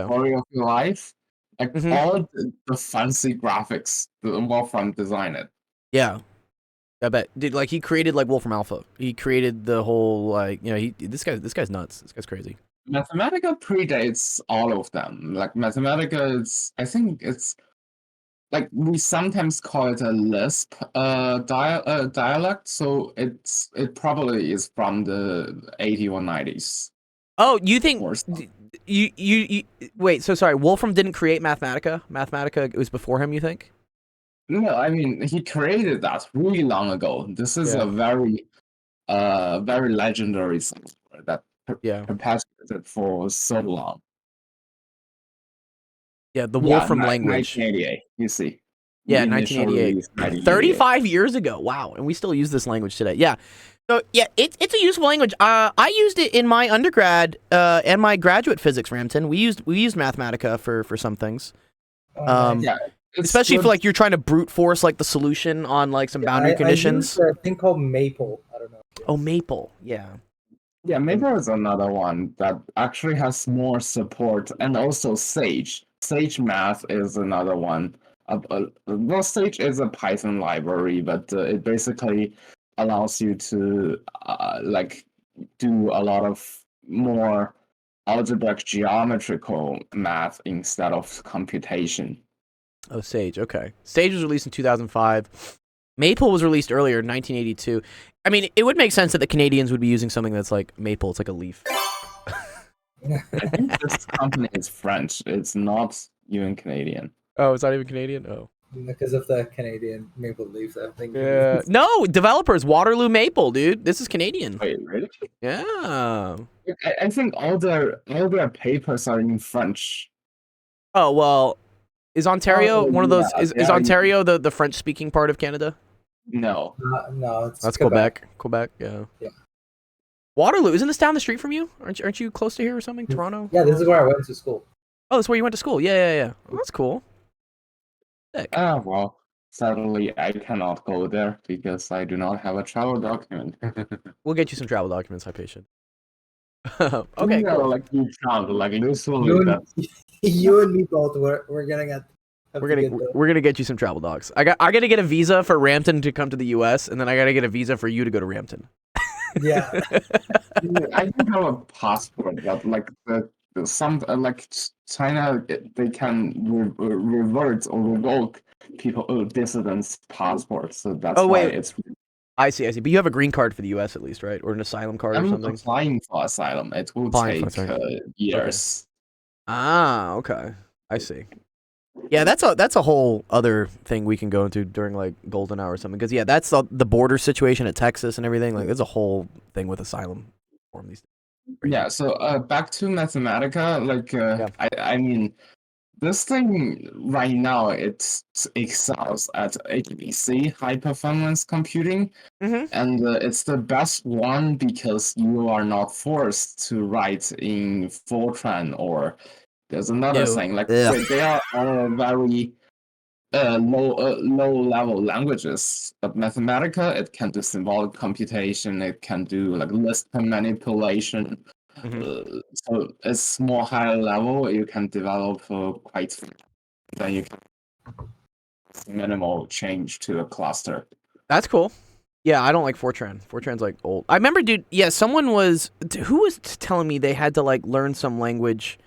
Story of your life. Like Mhm. all the fancy graphics, the Wolfram designed it. Yeah. I bet, dude. Like he created like Wolfram Alpha. He created the whole like this guy's nuts. This guy's crazy. Mathematica predates all of them. Like Mathematica is, I think it's like we sometimes call it a Lisp dialect. So it probably is from the 80s or 90s. Oh, you think Or something. you wait? So sorry, Wolfram didn't create Mathematica. Mathematica was before him. You think? No, I mean he created that really long ago. This is Yeah. a very legendary software that Yeah. perpetuated for so long. Yeah, the Yeah, Wolfram language. 1988. You see. Yeah, The initial 1988. release, 1988. 35 years ago. Wow, and we still use this language today. Yeah. So yeah, it's a useful language. I used it in my undergrad and my graduate physics, Ramton. We used Mathematica for some things. Nice. Yeah, it's Especially if good. like you're trying to brute force like the solution on like some boundary conditions. I used a thing called Maple. I don't know. Oh, Maple. Yeah. Yeah, Maple is another one that actually has more support, and also Sage. Sage Math is another one. Well, Sage is a Python library, but it basically allows you to like do a lot of more algebraic geometrical math instead of computation. Oh, Sage. Okay. Sage was released in 2005. Maple was released earlier in 1982. I mean, it would make sense that the Canadians would be using something that's like maple. It's like a leaf. I think this company is French. It's not even Canadian. Oh, it's not even Canadian? Oh. Because of the Canadian Maple Leafs, I think. Yeah. No, developers, Waterloo Maple, dude. This is Canadian. Wait, really? Yeah. I think all their papers are in French. Oh, well, is Ontario Oh, one of those? yeah, Is yeah, Ontario the French speaking part of Canada? No. No, it's That's Quebec. Quebec, yeah. Yeah. Waterloo, isn't this down the street from you? Aren't you close to here or something? Toronto? Yeah, this is where I went to school. Oh, that's where you went to school. Yeah. Oh, that's cool. Sick. Well, sadly, I cannot go there because I do not have a travel document. We'll get you some travel documents, Hypatia. Okay, Yeah, cool. like you found, like literally. You and, That's you and me both. We're gonna get. We're gonna get you some travel docs. I gotta get a visa for Rampton to come to the U.S. and then I gotta get a visa for you to go to Rampton. Yeah. I don't have a passport, but like some like China, they can revert or revoke people dissidents' passports. So that's Oh, why wait. it's. I see. But you have a green card for the U.S. at least, right? Or an asylum card or I'm something? applying for asylum. It will Applying for take asylum. years. Ah, okay. I see. Yeah, that's a whole other thing we can go into during like golden hour or something. Because yeah, that's the border situation at Texas and everything. Like, there's a whole thing with asylum form these days. Yeah. So back to Mathematica. Like Yeah. I mean, this thing right now it excels at HPC, high performance computing, Mhm. and it's the best one because you are not forced to write in Fortran or. There's another No. thing, like Ugh. they are all very low level languages. But Mathematica, it can do symbolic computation, it can do like list manipulation. So it's more higher level. You can develop quite. Then you can minimal change to a cluster. That's cool. Yeah, I don't like Fortran. Fortran's like old. I remember, dude. Yeah, someone was who was telling me they had to like learn some language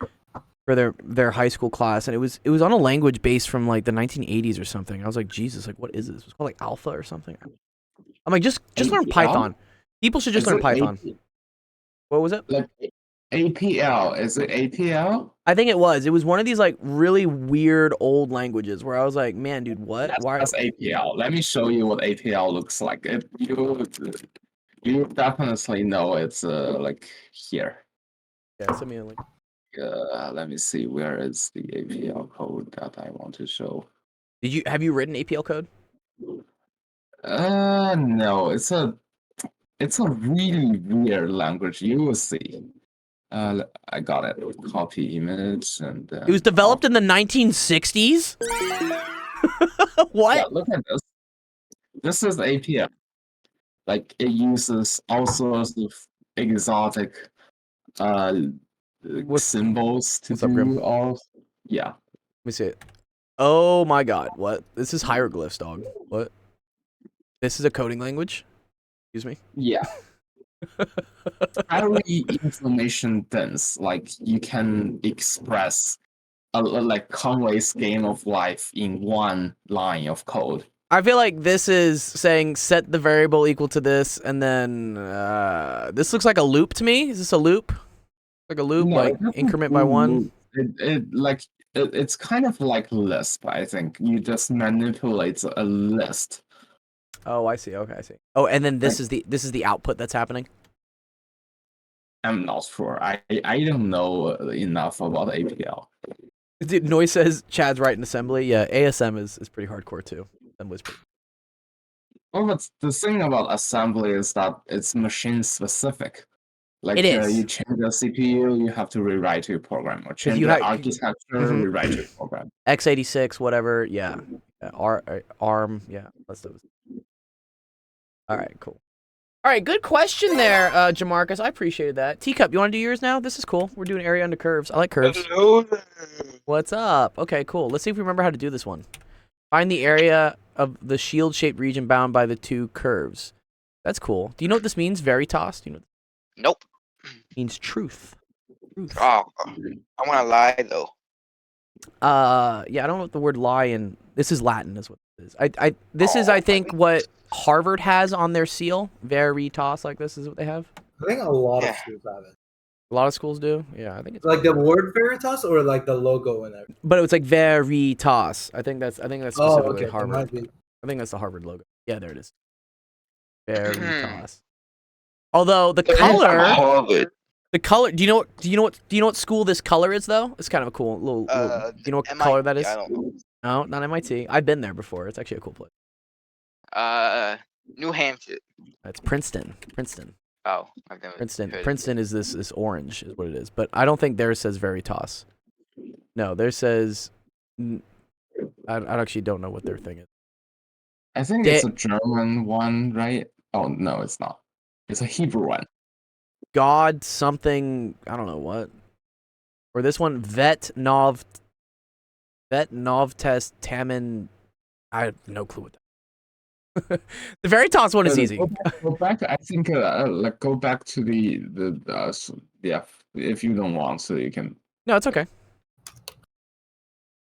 for their high school class, and it was on a language based from like the 1980s or something. I was like, Jesus, like what is this? It was called like Alpha or something. I'm like, just learn APL? Python. People should just Is learn it Python. What was it? Like APL? Is it APL? I think it was. It was one of these like really weird old languages where I was like, man, dude, what? Why? That's APL. Let me show you what APL looks like. You definitely know it's like here. Yeah, send me a link. Let me see, where is the APL code that I want to show? Have you written APL code? No, it's a really weird language. You will see. I got it. Copy image and. It was developed in the 1960s. What? Yeah, look at this. This is APL. Like it uses all sorts of exotic What's symbols to what's up, Grim? do all. Yeah. Let me see it. Oh my god, what? This is hieroglyphs, dog. What? This is a coding language? Excuse me? Yeah. Very information dense. Like you can express like Conway's game of life in one line of code. I feel like this is saying set the variable equal to this, and then this looks like a loop to me. Is this a loop? Like a loop, No, like it doesn't increment by one? It's kind of like Lisp, I think. You just manipulate a list. Oh, I see. Okay, I see. Oh, and then this is the output that's happening. I'm not sure. I don't know enough about APL. Dude, Noise says Chad's right in assembly. Yeah, ASM is pretty hardcore too. Assembly's pretty. Well, but the thing about assembly is that it's machine specific. Like It is. you change the CPU, you have to rewrite your program, or change you the ha- architecture, Mhm. rewrite your program. x86, whatever. Yeah. ARM. Yeah. Let's do this. All right. Cool. All right. Good question there, Jamarcus. I appreciated that. Teacup, you want to do yours now? This is cool. We're doing area under curves. I like curves. Hello there. What's up? Okay, cool. Let's see if we remember how to do this one. Find the area of the shield-shaped region bound by the two curves. That's cool. Do you know what this means? Veritas? Do you know what Nope. it means? Truth. Truth. Oh, I want to lie though. Yeah, I don't know what the word lie in. This is Latin, is what it is. This is, I think, what Harvard has on their seal. Veritas, like this is what they have. I think a lot of Yeah. schools have it. A lot of schools do. Yeah, I think it's Like the word Veritas or like the logo and everything. but it's like Veritas. I think that's specifically Oh, okay. It Harvard. might be. I think that's the Harvard logo. Yeah, there it is. Veritas. Although the From color, Harvard. do you know what school this color is though? It's kind of a cool little do you know what color that is? I don't know. No, not MIT. I've been there before. It's actually a cool place. New Hampshire. It's Princeton. Oh, I've never Princeton. heard of Princeton is this orange is what it is. But I don't think theirs says Veritas. No, theirs says I actually don't know what their thing is. I think it's a German one, right? Oh no, it's not. It's a Hebrew one. God something, I don't know what. Or this one, Vet Nov Test Tamin. I have no clue what that. The Veritas one is easy. Go back. I think like go back to yeah. If you don't want to, you can. No, it's okay.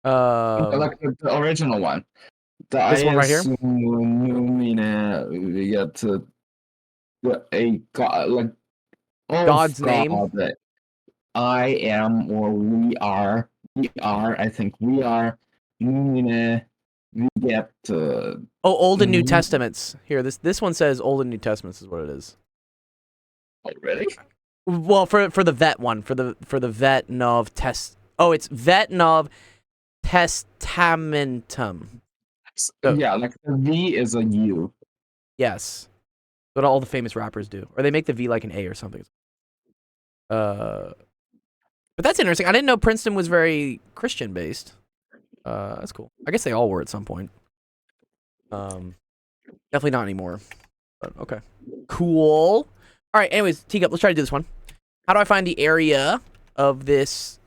Like the original one. This one right here? We get to a god like God's name? I am or we are. I think we are. We get Old and New Testaments. Here, this one says Old and New Testaments is what it is. Oh, really? Well, for the vet one, for the Vet Nov Test. Oh, it's Vet Nov Testamentum. So- Yeah, like the V is a U. Yes. What all the famous rappers do. Or they make the V like an A or something. But that's interesting. I didn't know Princeton was very Christian based. That's cool. I guess they all were at some point. Definitely not anymore. But okay. Cool. All right, anyways, Teacup, let's try to do this one. How do I find the area of this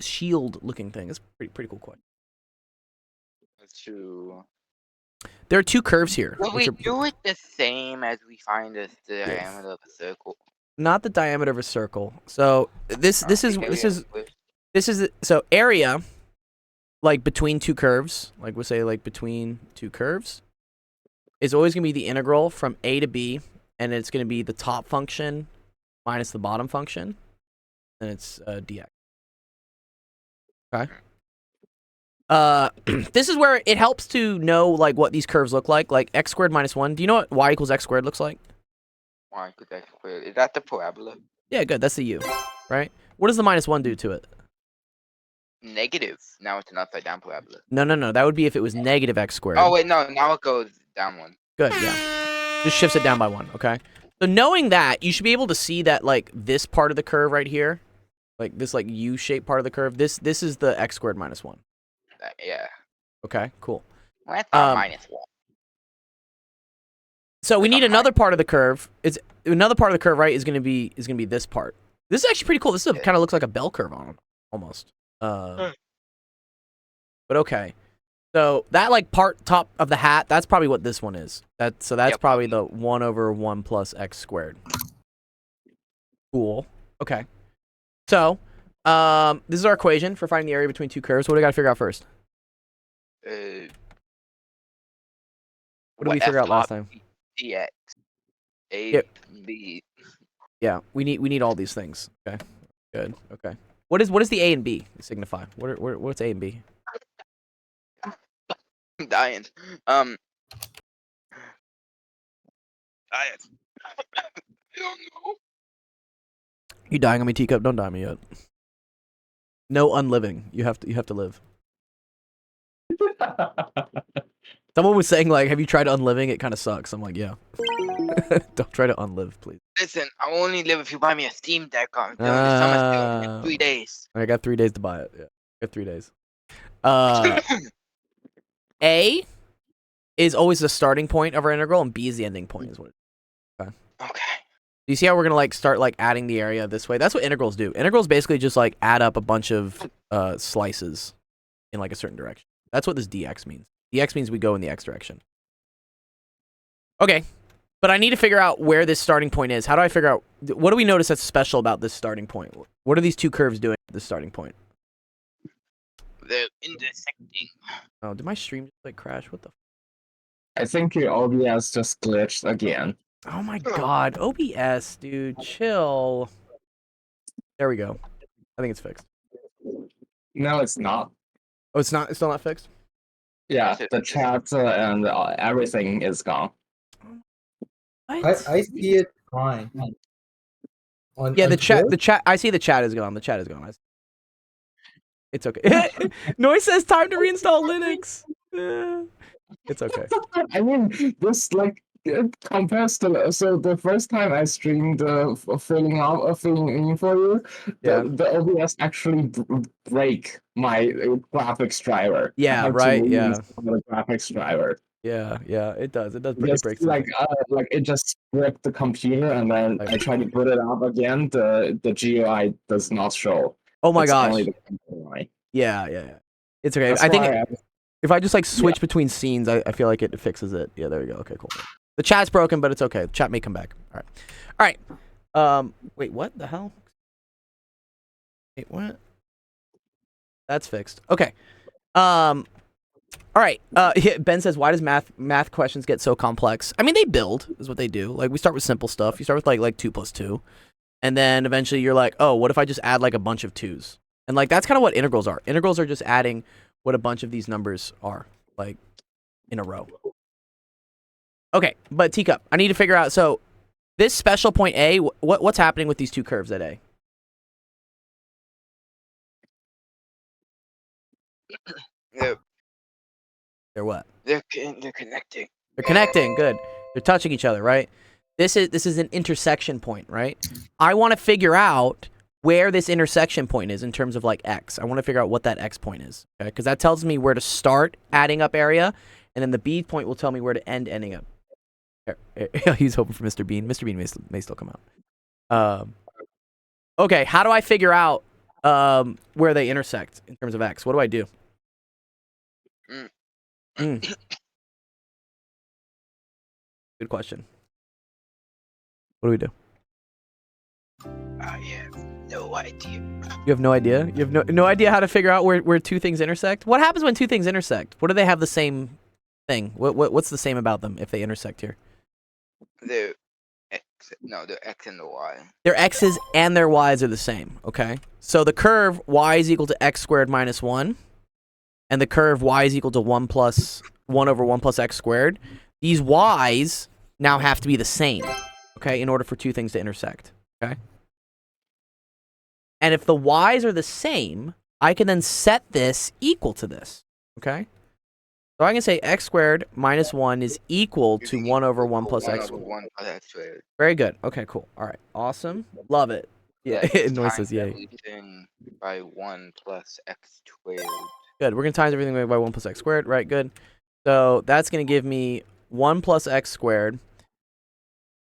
shield looking thing? It's pretty cool question. That's true. There are two curves here. Will which we are do it the same as we find the diameter of a circle? not the diameter of a circle. So this is so area, like between two curves, like we'll say like between two curves, is always gonna be the integral from a to b, and it's gonna be the top function minus the bottom function, and it's dx. Okay. This is where it helps to know like what these curves look like x squared minus 1. Do you know what y equals x squared looks like? Y equals x squared. Is that the parabola? Yeah, good. That's the u, right? What does the minus 1 do to it? Negative. Now it's an upside down parabola. No. That would be if it was negative x squared. Oh wait, no. Now it goes down one. Good, yeah. Just shifts it down by 1, okay? So knowing that, you should be able to see that, like, this part of the curve right here, like, this, like, U-shaped part of the curve, this is the x squared minus 1. Yeah. Okay, cool. Well, that's not Um, minus 1. So we Like a need another part of the curve. It's another part of the curve, right? Is gonna be this part. This is actually pretty cool. This is kind of looks like a bell curve on it, almost. But okay. So that like part top of the hat, that's probably what this one is. That's Yep. probably the 1/1 plus x squared. Cool. Okay. So, this is our equation for finding the area between two curves. What do we got to figure out first? Uh, What did we figure out last time? Dx. A, Yep. B. Yeah, we need all these things. Okay. Good. Okay. What is the A and B signify? What's A and B? I'm dying. Dying. I don't know. You dying on me, teacup? Don't die on me yet. No unliving. You have to live. Someone was saying like, have you tried unliving? It kind of sucks. I'm like, yeah. Don't try to unlive, please. Listen, I will only live if you buy me a Steam Deck on this summer sale in 3 days. I got 3 days to buy it. Yeah, I got 3 days. A is always the starting point of our integral, and B is the ending point. Is what. Okay. Do you see how we're gonna like start like adding the area this way? That's what integrals do. Integrals basically just like add up a bunch of slices in like a certain direction. That's what this dx means. Dx means we go in the x direction. Okay, but I need to figure out where this starting point is. How do I figure out? What do we notice that's special about this starting point? What are these two curves doing at this starting point? They're intersecting. Oh, did my stream just like crash? What the? I think your OBS just glitched again. Oh my god, OBS, dude, chill. There we go. I think it's fixed. No, it's not. Oh, it's not. It's still not fixed. Yeah, the chat and everything is gone. What? I see it fine. Yeah, On the chat. Twitch? The chat. I see the chat is gone. The chat is gone. It's okay. Noise says time to reinstall Linux. It's okay. I mean, this like it compares to so the first time I streamed filling in for you, Yeah. the OBS actually break my graphics driver. I Yeah, had to right, yeah. reinstall the graphics driver. Yeah, it does. It does. It Just breaks. like it just ripped the computer, and then I tried to put it up again. The GUI does not show. Oh my It's gosh. only the GUI. Yeah. It's okay. That's I think why if I just like switch between scenes, I feel like it fixes it. Yeah, there we go. Okay, cool. The chat's broken, but it's okay. The chat may come back. All right. Wait, what the hell? Wait, what? That's fixed. Okay. All right. Yeah, Ben says, why does math questions get so complex? I mean, they build is what they do. Like we start with simple stuff. You start with like 2 + 2, and then eventually you're like, oh, what if I just add like a bunch of 2s? And like that's kind of what integrals are. Integrals are just adding what a bunch of these numbers are, like in a row. Okay, but teacup, I need to figure out. So this special point A, what's happening with these two curves at A? They're what? They're connecting. They're connecting. Good. They're touching each other, right? This is an intersection point, right? I want to figure out where this intersection point is in terms of like x. I want to figure out what that x point is, okay? Because that tells me where to start adding up area, and then the B point will tell me where to end ending up. He's hoping for Mr. Bean. Mr. Bean may still come out. Okay, how do I figure out where they intersect in terms of x? What do I do? Good question. What do we do? I have no idea. You have no idea? You have no idea how to figure out where two things intersect? What happens when two things intersect? What do they have the same thing? What's the same about them if they intersect here? They're X and the Y. Their x's and their y's are the same, okay? So the curve y is equal to x squared minus 1, and the curve y is equal to 1 over 1 plus x squared. These y's now have to be the same, okay, in order for two things to intersect, okay? And if the y's are the same, I can then set this equal to this, okay? So I can say x squared minus 1 is equal to 1 over 1 plus x squared. 1 plus x squared. Very good. Okay, cool. All right. Awesome. Love it. Yeah, Noise says yay. Everything by 1 plus x squared. Good. We're going to times everything by 1 plus x squared. Right, good. So that's going to give me 1 plus x squared.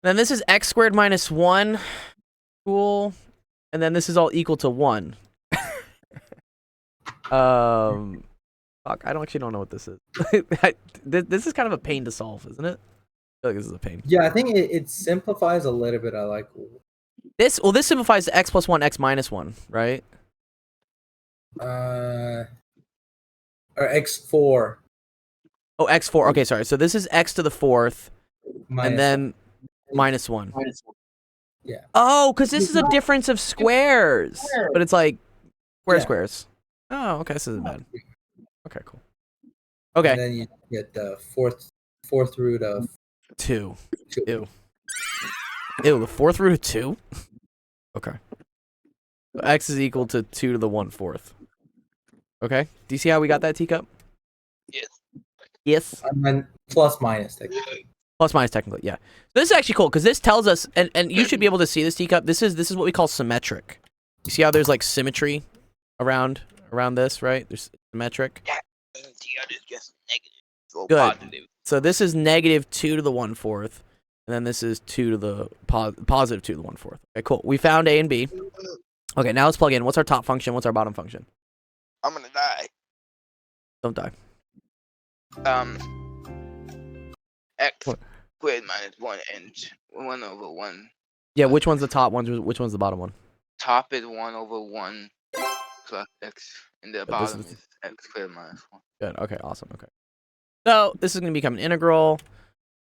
Then this is x squared minus 1. Cool. And then this is all equal to 1. Fuck, I actually don't know what this is. This is kind of a pain to solve, isn't it? I feel like this is a pain. Yeah, I think it simplifies a little bit. I like. This simplifies to x plus 1, x minus 1, right? Or x4 Oh, x4. Okay, sorry. So this is x to the 4th, minus and then minus 1. Yeah. Oh, because this is a difference of squares. But it's like Yeah. squares. Oh, okay. This isn't bad. Okay, cool. And Okay. then you get the fourth root of 2. 2. Ew. Ew, the 4th root of 2? Okay. So x is equal to 2 to the 1/4. Okay. Do you see how we got that, Teacup? Yes. Yes. And then plus minus technically. Plus minus technically, yeah. So this is actually cool because this tells us, and you should be able to see this, Teacup. This is what we call symmetric. You see how there's like symmetry around this, right? There's symmetric. The other is just negative. So Good. positive. So this is negative 2 to the 1/4, and then this is 2 to the positive 2 to the 1/4. Okay, cool. We found A and B. Okay, now let's plug in. What's our top function? What's our bottom function? I'm gonna die. Don't die. X What? squared minus 1 and 1 over 1. Yeah, which one's the top one? Which one's the bottom one? Top is 1 over 1 plus x, and the But this bottom is- is x squared minus 1. Good. Okay, awesome. Okay. So this is going to become an integral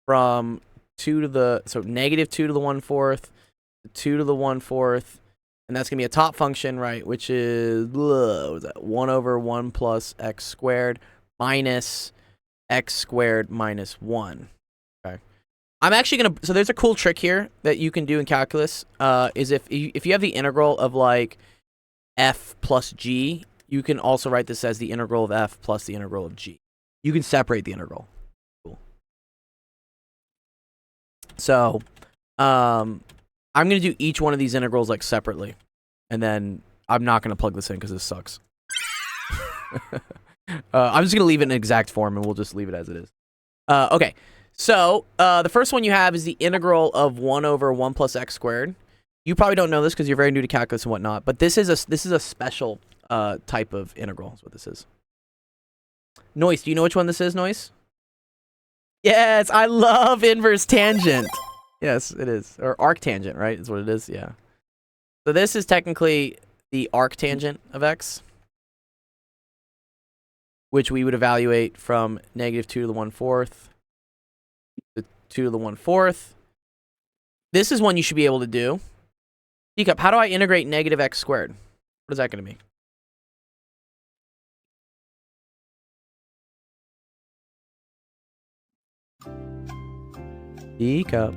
from 2 to the, so negative 2 to the 1/4, 2 to the 1/4, and that's going to be a top function, right? Which is, what is that? 1 over 1 plus x squared minus x squared minus 1. Okay. I'm actually going to, so there's a cool trick here that you can do in calculus, is if you have the integral of like f plus g, you can also write this as the integral of f plus the integral of g. You can separate the integral. Cool. So, I'm going to do each one of these integrals like separately. And then I'm not going to plug this in because this sucks. I'm just going to leave it in exact form and we'll just leave it as it is. Okay. So, the first one you have is the integral of 1 over 1 plus x squared. You probably don't know this because you're very new to calculus and whatnot, but this is a special type of integral is what this is. Noise, do you know which one this is, Noise? Yes, I love inverse tangent. Yes, it is. Or arctangent, right? Is what it is, yeah. So this is technically the arctangent of x, which we would evaluate from negative 2 to the 1/4 to 2 to the 1/4. This is one you should be able to do. Teacup, how do I integrate negative x squared? What is that going to be? Teacup.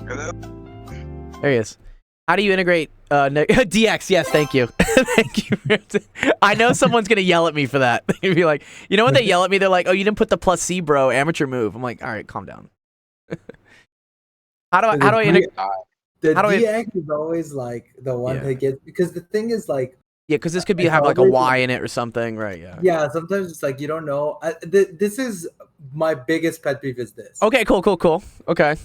Hello? There he is. How do you integrate dx? Yes, thank you. Thank you. I know someone's going to yell at me for that. They'd be like, you know when they yell at me, they're like, oh, you didn't put the plus C, bro. Amateur move. I'm like, all right, calm down. How do I integrate? The How do I- dx is always like the one Yeah. that gets, because the thing is like, Yeah, because this could be It's have like a always Y in it or something, right? Yeah. yeah, sometimes it's like you don't know. This is my biggest pet peeve is this. Okay, cool. Okay.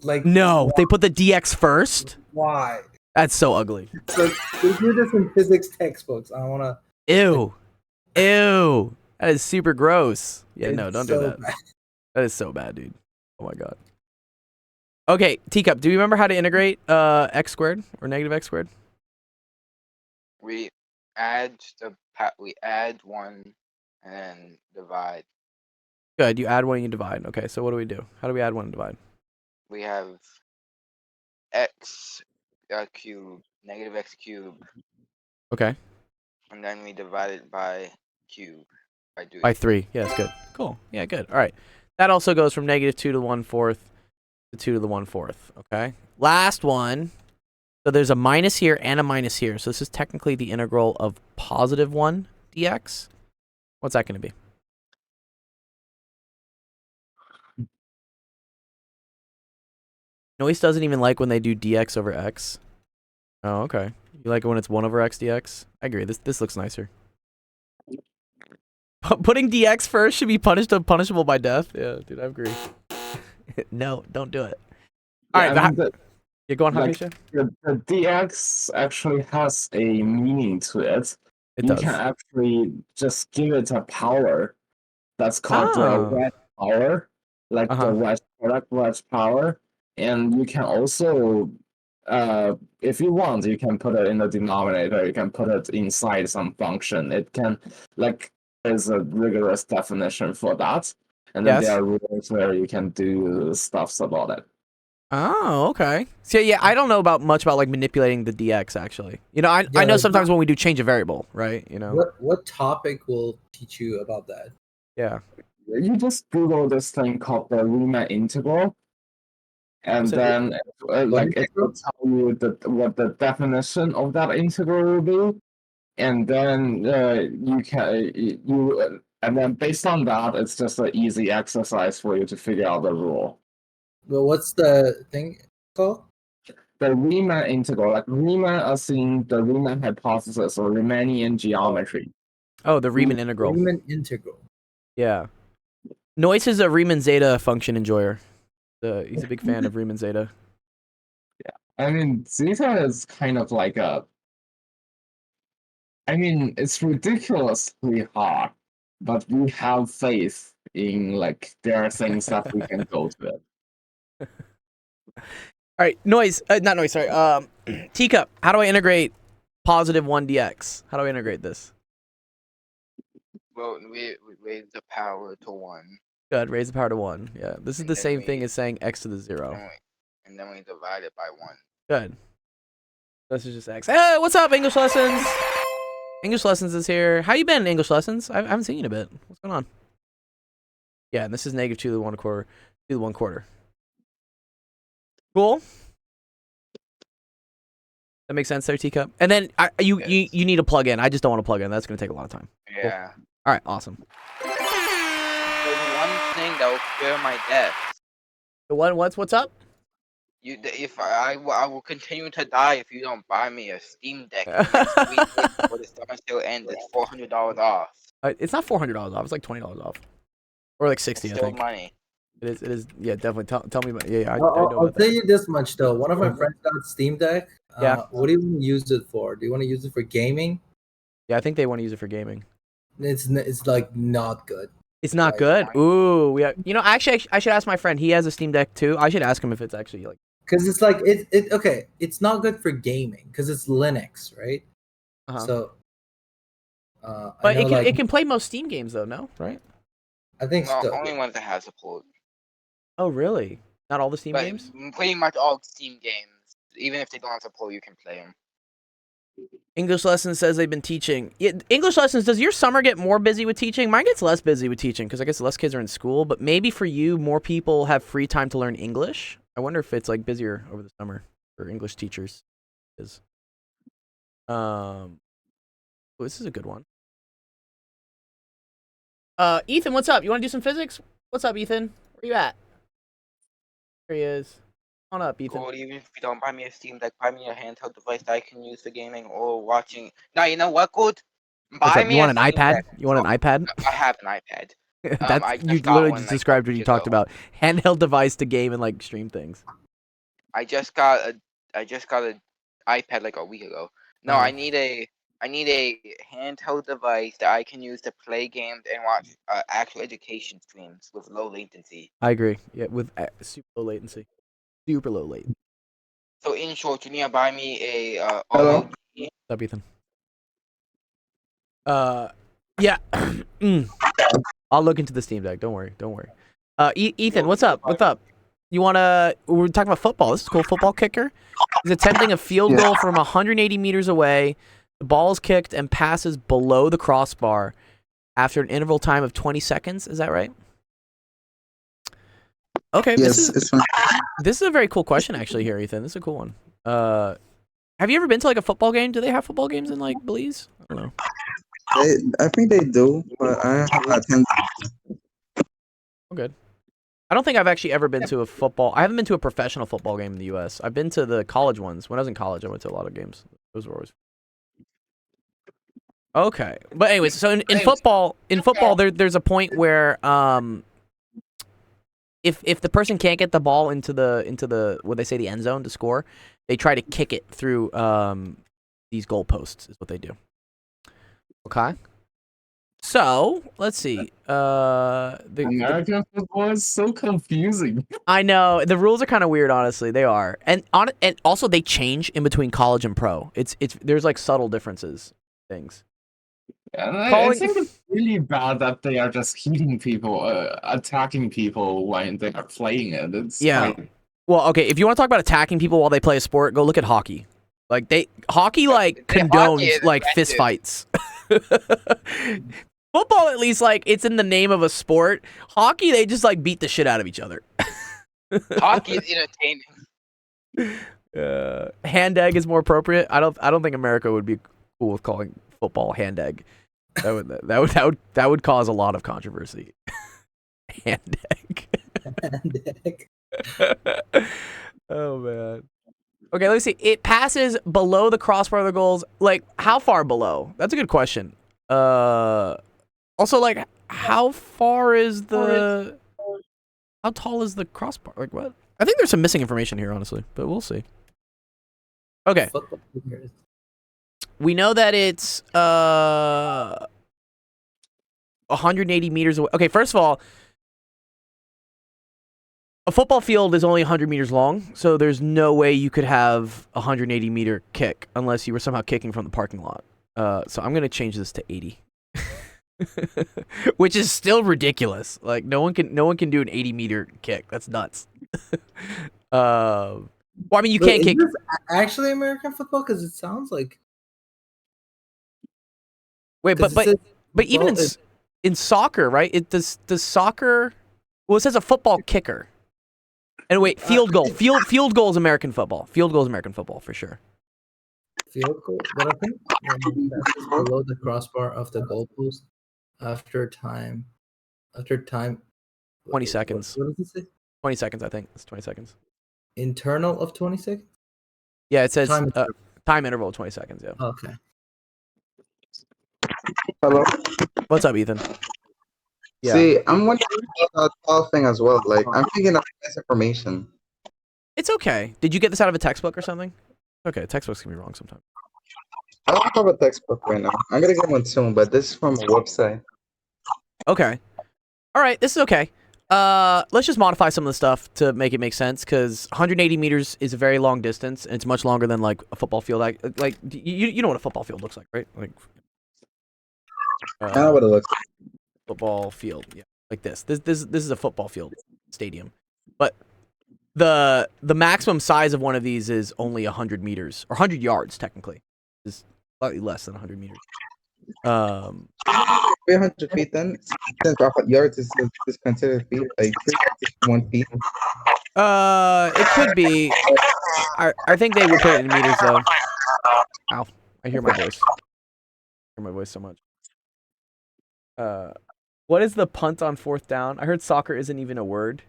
Like, No, they put the dx first. why? That's so ugly. Like, they do this in physics textbooks. I don't want to. Ew. That is super gross. Yeah, no, don't do that. That is so bad, dude. Oh my god. Okay, Teacup, do you remember how to integrate x squared or negative x squared? We add 1 and then divide. Good. You add 1 and you divide. Okay, so what do we do? How do we add 1 and divide? We have x cubed, negative x cubed, Okay. and then we divide it by cube. By 3. Yes, good. Cool. Yeah, good. All right. That also goes from negative 2 to the 1/4 to 2 to the 1/4. Okay. Last one. So there's a minus here and a minus here. So this is technically the integral of positive 1 dx. What's that going to be? Noise doesn't even like when they do dx over x. Oh, okay. You like it when it's 1 over x dx? I agree. This looks nicer. Putting DX first should be punishable by death. Yeah, dude, I agree. No, don't do it. All right, Yeah, I mean, but you're going like, Havisha? the DX actually has a meaning to it. It You does. can actually just give it a power that's called the Oh. wedge power, like Uh-huh. the wedge power. And you can also, if you want, you can put it in the denominator. You can put it inside some function. It can, like, there's a rigorous definition for that. And then Yes. there are rules where you can do stuffs about it. Oh, okay. So yeah, I don't know much about like manipulating the DX actually. You know, I Yeah, know like, sometimes when we do change a variable, right? You know. What topic will teach you about that? Yeah. You just Google this thing called the Riemann integral, and What's it? then like it integral? will tell you what the definition of that integral will be, and then you can and then based on that, it's just an easy exercise for you to figure out the rule. Well, what's the thing called? The Riemann integral, like Riemann as in the Riemann hypothesis or Riemannian geometry. Oh, the Riemann integral. Riemann integral. Yeah. Noise is a Riemann zeta function enjoyer. He's a big fan of Riemann zeta. I mean, zeta is kind of like I mean, it's ridiculously hard, but we have faith in like there are things that we can go to it. All right, noise. Not noise. Sorry. Teacup. How do I integrate positive 1dx? How do I integrate this? Well, we raise the power to 1. Good. Raise the power to 1. Yeah. This is And the then same we- thing as saying x to the 0. And then we divide it by 1. Good. This is just x. Hey, what's up, English lessons? English lessons is here. How you been, English lessons? I haven't seen you in a bit. What's going on? Yeah, and this is negative 2 to the 1 quarter. 2 to the 1 quarter. Cool. That makes sense there, Teacup. And then you need a plug-in. I just don't want to plug in. That's going to take a lot of time. Yeah. All right, awesome. There's one thing that will cure my death. The one, what's up? If I will continue to die if you don't buy me a Steam Deck next week before the summer sale ends. It's $400 off. It's not $400 off. It's like $20 off, or like 60. It's I still think money. it is. Yeah, definitely. Tell me about. Yeah, I know I'll about tell that. you this much though. One of my friends got Steam Deck. Yeah. What do you want to use it for? Do you want to use it for gaming? Yeah, I think they want to use it for gaming. It's like not good. It's not Right. good. Ooh, actually, I should ask my friend. He has a Steam Deck too. I should ask him if it's actually like. Because it's like okay. It's not good for gaming because it's Linux, right? Uh-huh. So. But I know, it can play most Steam games though, no? Right? I think Well, so. only ones that have support. Oh, really? Not all the Steam But games? pretty much all Steam games, even if they don't have support, you can play them. English Lessons says they've been teaching. Yeah, English Lessons, does your summer get more busy with teaching? Mine gets less busy with teaching because I guess less kids are in school. But maybe for you, more people have free time to learn English. I wonder if it's like busier over the summer for English teachers. Is this is a good one. Ethan, what's up? You want to do some physics? What's up, Ethan? Where you at? There he is. Come on up, Ethan. Or even if you don't buy me a Steam Deck, buy me a handheld device that I can use for gaming or watching. Now, you know what, good? What's Buy up? me You want a an Steam iPad? Deck. You want an iPad? I have an iPad. That's I you just got literally one, just like, described a what you week talked ago. about. Handheld device to game and like stream things. I just got an iPad like a week ago. No, Uh-huh. I need a handheld device that I can use to play games and watch actual education streams with low latency. I agree. Yeah, with super low latency. Super low latency. So in short, you need to buy me a Hello? ROG. What's up, Ethan? Yeah. I'll look into the Steam Deck. Don't worry. Don't worry. Ethan, what's up? What's up? You wanna? We're talking about football. This is a cool. Football kicker. He's attempting a field goal from 180 meters away. The ball is kicked and passes below the crossbar after an interval time of 20 seconds. Is that right? Okay. Yes, it's fine. This is a very cool question, actually. Here, Ethan. This is a cool one. Have you ever been to like a football game? Do they have football games in like Belize? I don't know. I think they do, but I haven't attended. Oh, good. I don't think I've actually ever been to a football. I haven't been to a professional football game in the U.S. I've been to the college ones. When I was in college, I went to a lot of games. Those were always. Okay, but anyways, so in football, there's a point where if the person can't get the ball into the what they say the end zone to score, they try to kick it through these goalposts is what they do. Okay. So let's see. American football is so confusing. I know the rules are kind of weird, honestly. They are, and also they change in between college and pro. It's there's like subtle differences, things. And I Calling- think it's really bad that they are just hitting people, attacking people when they are playing it. It's Yeah. quite- Well, okay, if you want to talk about attacking people while they play a sport, go look at hockey. Like hockey Hockey condones is like fist fights. Football, at least, like it's in the name of a sport. Hockey, they just like beat the shit out of each other. Hockey is entertaining. Hand egg is more appropriate. I don't think America would be cool with calling football hand egg. That would cause a lot of controversy. Hand egg. Oh man. Okay, let's see. It passes below the crossbar of the goals. Like, how far below? That's a good question. Also, like, how far is the? How tall is the crossbar? Like, what? I think there's some missing information here, honestly, but we'll see. Okay, Football players. we know that it's 180 meters away. Okay, first of all, a football field is only 100 meters long, so there's no way you could have a 180 meter kick unless you were somehow kicking from the parking lot. So I'm gonna change this to 80, which is still ridiculous. Like no one can do an 80 meter kick. That's nuts. Well, I mean, you can't Is kick. this actually American football? Because it sounds like. Wait, 'cause but it says but even football is- in soccer, right? It does soccer. Well, it says a football kicker. And wait, field goal. Field goal is American football. Field goal is American football for sure. field goal, but I think that's below the crossbar of the goalpost after time. 20 seconds. What does it say? 20 seconds, I think. It's 20 seconds. Internal of 20 seconds. Yeah, it says Time time interval 20 seconds. Yeah. Okay. Hello. What's up, Ethan? Yeah. See, I'm wondering about the tall thing as well. Like, I'm thinking of misinformation. It's okay. Did you get this out of a textbook or something? Okay, textbooks can be wrong sometimes. I don't have a textbook right now. I'm gonna get one soon, but this is from a website. Okay. All right, this is okay. Let's just modify some of the stuff to make it make sense, because 180 meters is a very long distance, and it's much longer than like a football field. Like you know what a football field looks like, right? Like I know what it looks like. football field, yeah, like this. This is a football field stadium, but the maximum size of one of these is only 100 meters or 100 yards technically. Is slightly less than 100 meters. 300 feet then? Since yards is considered feet, like 3 yards is 1 feet. It could be. I think they would put it in meters though. Ow! I hear my voice. I hear my voice so much. What is the punt on fourth down? I heard soccer isn't even a word.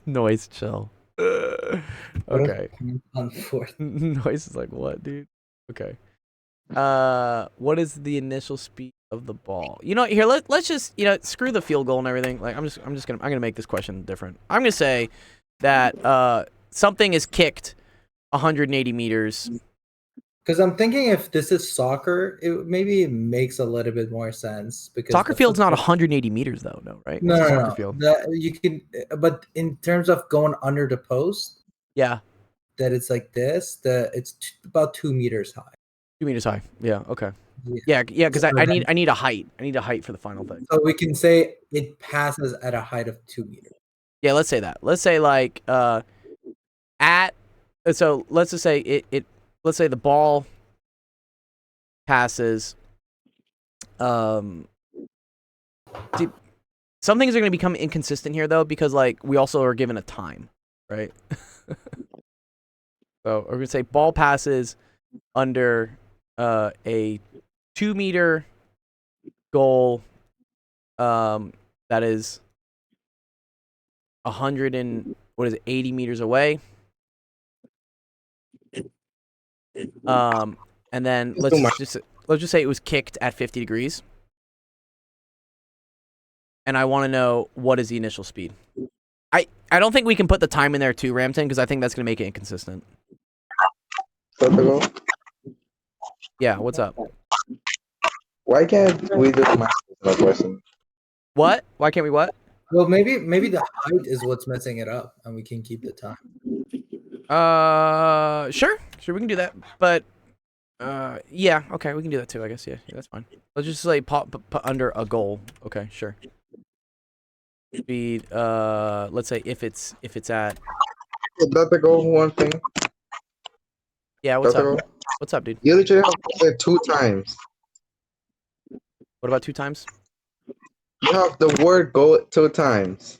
Noise, chill. Okay. On fourth. Noise is like what, dude? Okay. What is the initial speed of the ball? You know, here let's just screw the field goal and everything. Like I'm gonna make this question different. I'm gonna say that something is kicked 180 meters. Because I'm thinking if this is soccer, maybe it makes a little bit more sense. Because Soccer the field's not football- 180 meters though, no, right? No, It's a no, soccer no. field. You can, but in terms of going under the post, Yeah, that it's like this. It's about 2 meters high. 2 meters high. Yeah, okay. Yeah. Yeah, because So I then- need a height. I need a height for the final thing. So we can say it passes at a height of 2 meters. Yeah, let's say that. Let's say like so let's just say it let's say the ball passes see, some things are going to become inconsistent here though, because like we also are given a time, right? So we're going to say ball passes under a 2 meter goal that is 80 meters away. And then let's let's just say it was kicked at 50 degrees. And I want to know what is the initial speed. I don't think we can put the time in there too, Ramton, because I think that's going to make it inconsistent. Portugal? Yeah, what's up? Why can't we do my question? What? Why can't we what? Well, maybe the height is what's messing it up, and we can keep the time. Sure, we can do that. But, yeah, okay, we can do that too, I guess. Yeah, that's fine. Let's just like put under a goal. Okay, sure. Speed. Let's say if it's at. Is that the goal? One thing. Yeah, what's That's the up? goal? What's up, dude? You literally have to say 2 times. What about 2 times? You have the word "go" 2 times.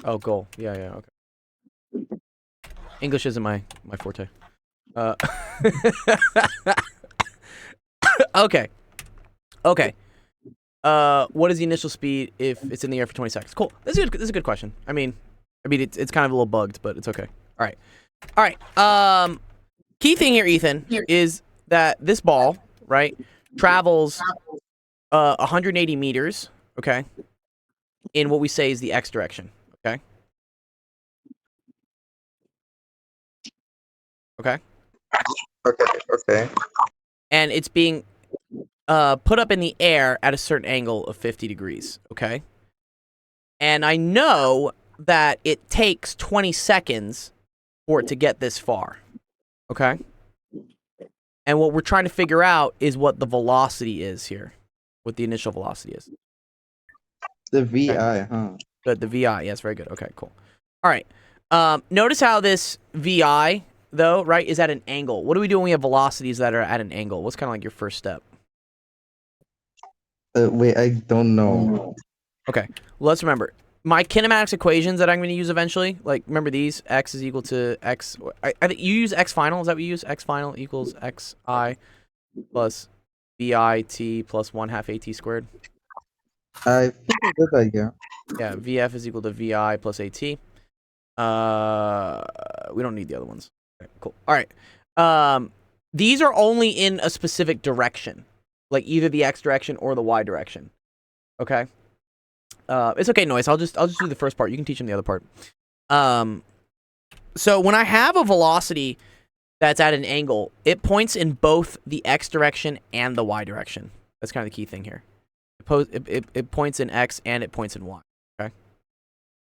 Oh, goal. Yeah, okay. English isn't my forte. Okay. What is the initial speed if it's in the air for 20 seconds? Cool. This is a good question. I mean, it's kind of a little bugged, but it's okay. All right. Key thing here, Ethan, is that this ball, right, travels 180 meters, okay, in what we say is the x direction, okay? Okay? Okay. And it's being put up in the air at a certain angle of 50 degrees, okay? And I know that it takes 20 seconds for it to get this far, okay? And what we're trying to figure out is what the velocity is here, what the initial velocity is. The VI, huh? Good, the VI, yes, very good. Okay, cool. All right. Notice how this VI, though, right, is at an angle. What do we do when we have velocities that are at an angle? What's kind of like your first step? Wait, I don't know. Okay, well, let's remember. My kinematics equations that I'm going to use eventually, like, remember these? X is equal to X. I think you use X final. Is that what you use? X final equals XI plus VIT plus 1/2 AT squared. I think I did that, yeah. Yeah, VF is equal to VI plus AT. We don't need the other ones. Okay, cool. All right. These are only in a specific direction, like either the X direction or the Y direction. Okay. It's okay, Noise. I'll just do the first part. You can teach him the other part. So when I have a velocity that's at an angle, it points in both the X direction and the Y direction. That's kind of the key thing here. It points in X and it points in Y. Okay.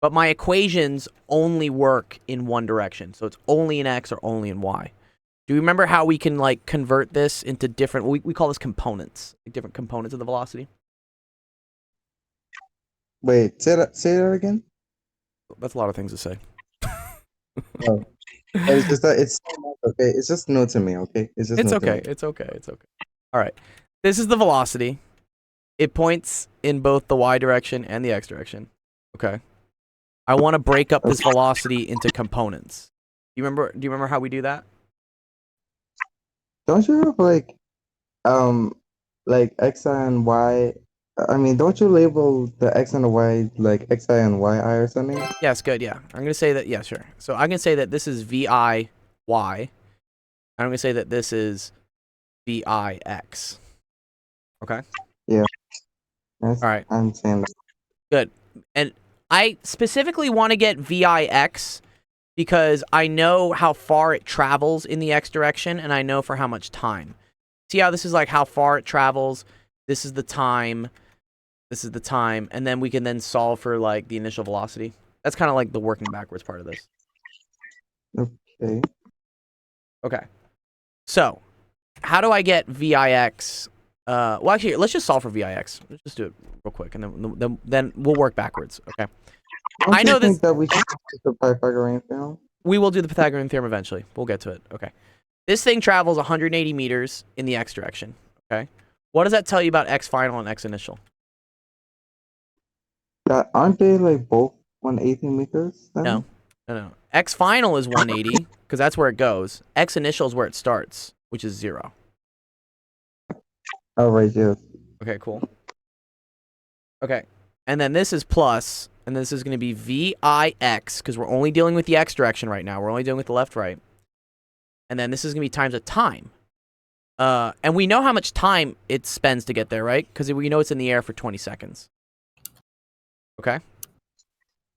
But my equations only work in one direction, so it's only in X or only in Y. Do you remember how we can like convert this into different? We call this components, like different components of the velocity. Wait, say that again. That's a lot of things to say. Oh. It's just that it's okay. It's just new to me. Okay, it's just. It's new to okay. me. It's okay. It's okay. All right. This is the velocity. It points in both the Y direction and the X direction. Okay. I want to break up this velocity into components. Do you remember how we do that? Don't you have like X and Y? I mean, don't you label the X and the Y like XI and YI or something? Yes, good. Yeah. I'm going to say that. Yeah, sure. So I'm going to say that this is VIY. I'm going to say that this is VIX. Okay. Yes, All right. I'm saying that. Good. And I specifically want to get VIX because I know how far it travels in the X direction and I know for how much time. See how this is like how far it travels? This is the time. This is the time. And then we can then solve for like the initial velocity. That's kind of like the working backwards part of this. Okay. Okay. So how do I get VIX? Well, actually, let's just solve for VIX. Let's just do it real quick, and then we'll work backwards. Okay. Don't I you know think this. that we should use the Pythagorean theorem? We will do the Pythagorean theorem eventually. We'll get to it. Okay. This thing travels 180 meters in the X direction. Okay. What does that tell you about X final and X initial? That aren't they like both 180 meters? Then? No. X final is 180 because that's where it goes. X initial is where it starts, which is 0. Oh right, yes. Okay, cool. Okay. And then this is plus, and this is going to be VIX, because we're only dealing with the X direction right now. We're only dealing with the left, right. And then this is going to be times a time, And we know how much time it spends to get there, right? Because we know it's in the air for 20 seconds. Okay?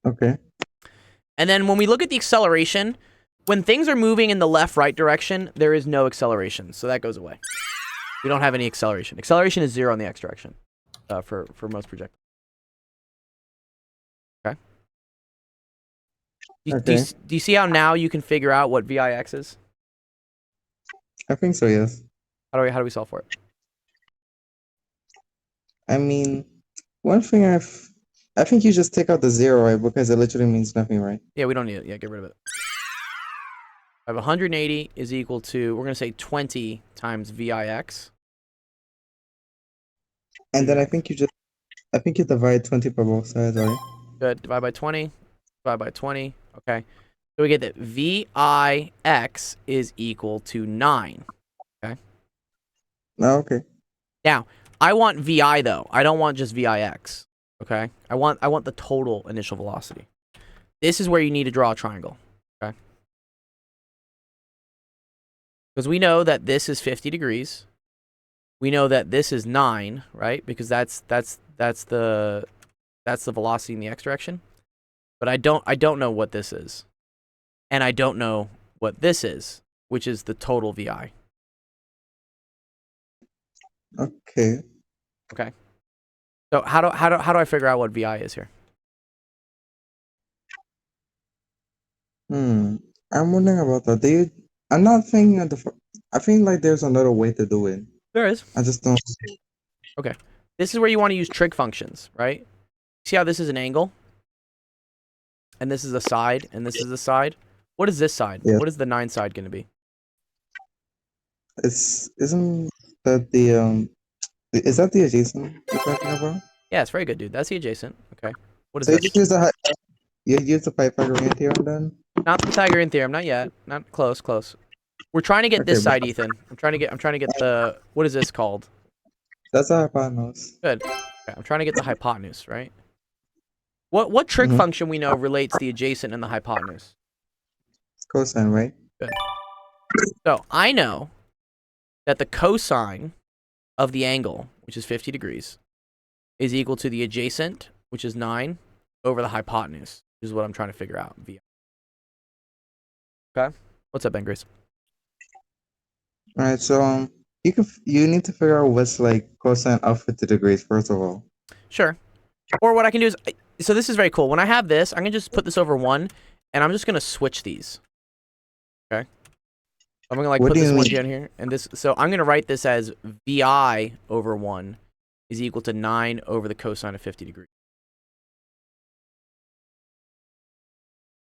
Okay. And then when we look at the acceleration, when things are moving in the left-right direction, there is no acceleration. So that goes away. We don't have any acceleration. Acceleration is 0 in the x direction for most projectiles. Okay? Do you see how now you can figure out what VIX is? I think so, yes. How do we solve for it? I mean, one thing I think you just take out the 0, right? Because it literally means nothing, right? Yeah, we don't need it. Yeah, get rid of it. I have 180 is equal to, we're going to say 20 times VIX. And then I think you divide 20 by both sides, right? Good. Divide by 20. Divide by 20. Okay. So we get that VIX is equal to 9. Okay. Oh, okay. Now, I want VI though. I don't want just VIX. Okay. I want the total initial velocity. This is where you need to draw a triangle. Okay. Because we know that this is 50 degrees. We know that this is 9, right? Because that's the velocity in the x direction. But I don't know what this is. And I don't know what this is, which is the total VI. Okay. Okay. So how do I figure out what VI is here? I'm wondering about that. I'm not thinking I think like there's another way to do it. There is. I just don't. Okay. This is where you want to use trig functions, right? See how this is an angle? And this is a side, and this is a side? What is this side? Yeah. What is the 9 side going to be? Isn't that the is that the adjacent you're talking about? Yeah, it's very good, dude. That's the adjacent. Okay. What is So you this? just use the Pythagorean theorem then? Not the Pythagorean theorem, not yet. Not close. We're trying to get this Okay, side, Ethan. I'm trying to get the, what is this called? That's a hypotenuse. Good. Okay, I'm trying to get the hypotenuse, right? What trig function we know relates the adjacent and the hypotenuse? Cosine, right? Good. So I know that the cosine of the angle, which is 50 degrees, is equal to the adjacent, which is 9, over the hypotenuse, which is what I'm trying to figure out. Okay? What's up, Ben Grace? Alright, so you need to figure out what's like cosine of 50 degrees first of all. Sure. Or what I can do is, so this is very cool. When I have this, I'm going to just put this over 1, and I'm just going to switch these. Okay? I'm going to like What put do this you one mean? down here, and this, so I'm going to write this as VI over 1 is equal to 9 over the cosine of 50 degrees.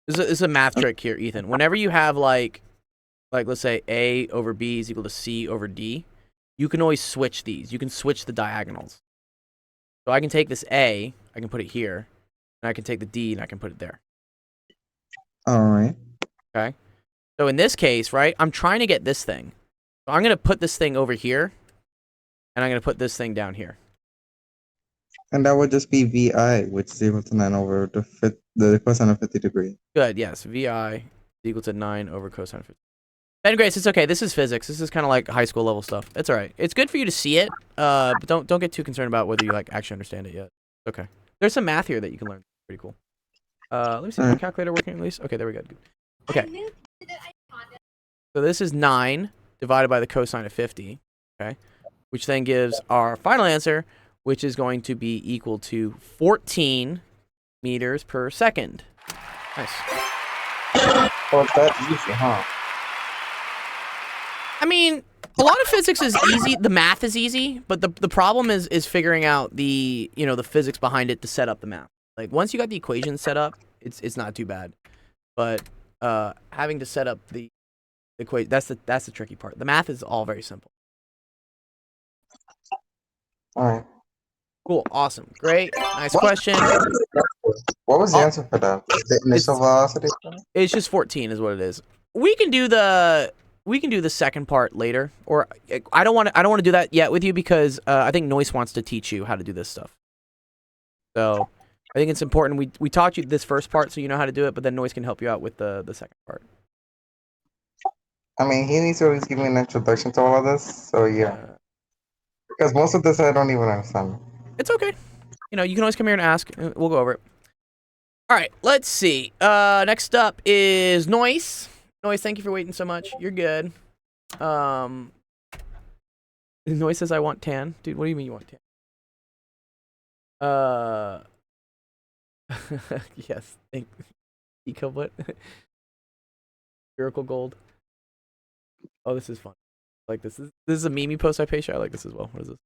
This is a math trick here, Ethan. Whenever you have like let's say A over B is equal to C over D, you can always switch these. You can switch the diagonals. So I can take this A, I can put it here, and I can take the D and I can put it there. Alright. Okay? So in this case, right, I'm trying to get this thing. So I'm going to put this thing over here, and I'm going to put this thing down here. And that would just be VI, which is equal to 9 over the cosine of 50 degrees. Good, yes. VI is equal to 9 over cosine of 50. Ben Grace, it's okay. This is physics. This is kind of like high school level stuff. It's all right. It's good for you to see it, but don't get too concerned about whether you like actually understand it yet. Okay. There's some math here that you can learn. Pretty cool. Let me see if my calculator working at least. Okay, there we go. Good. Okay. So this is 9 divided by the cosine of 50, okay? Which then gives our final answer, which is going to be equal to 14 meters per second. Nice. Oh, it's that easy, huh? I mean, a lot of physics is easy. The math is easy, but the problem is figuring out the physics behind it to set up the math. Like once you got the equations set up, it's not too bad. But having to set up the equation, that's the tricky part. The math is all very simple. Alright. Cool, awesome, great, nice question. What was the answer for that? The initial velocity? It's just 14 is what it is. We can do the second part later, or I don't want to do that yet with you because I think Noise wants to teach you how to do this stuff. So I think it's important. We taught you this first part so you know how to do it, but then Noise can help you out with the second part. I mean, he needs to at least give me an introduction to all of this. So yeah, because most of this I don't even understand. It's okay. You know, you can always come here and ask. And we'll go over it. All right, let's see. Next up is Noise. Noise, thank you for waiting so much. You're good. Noise says I want tan. Dude, what do you mean you want tan? Yes. Thank Eco what? Miracle Gold. Oh, this is fun. Like this is a meme post I pay. I like this as well. What is this?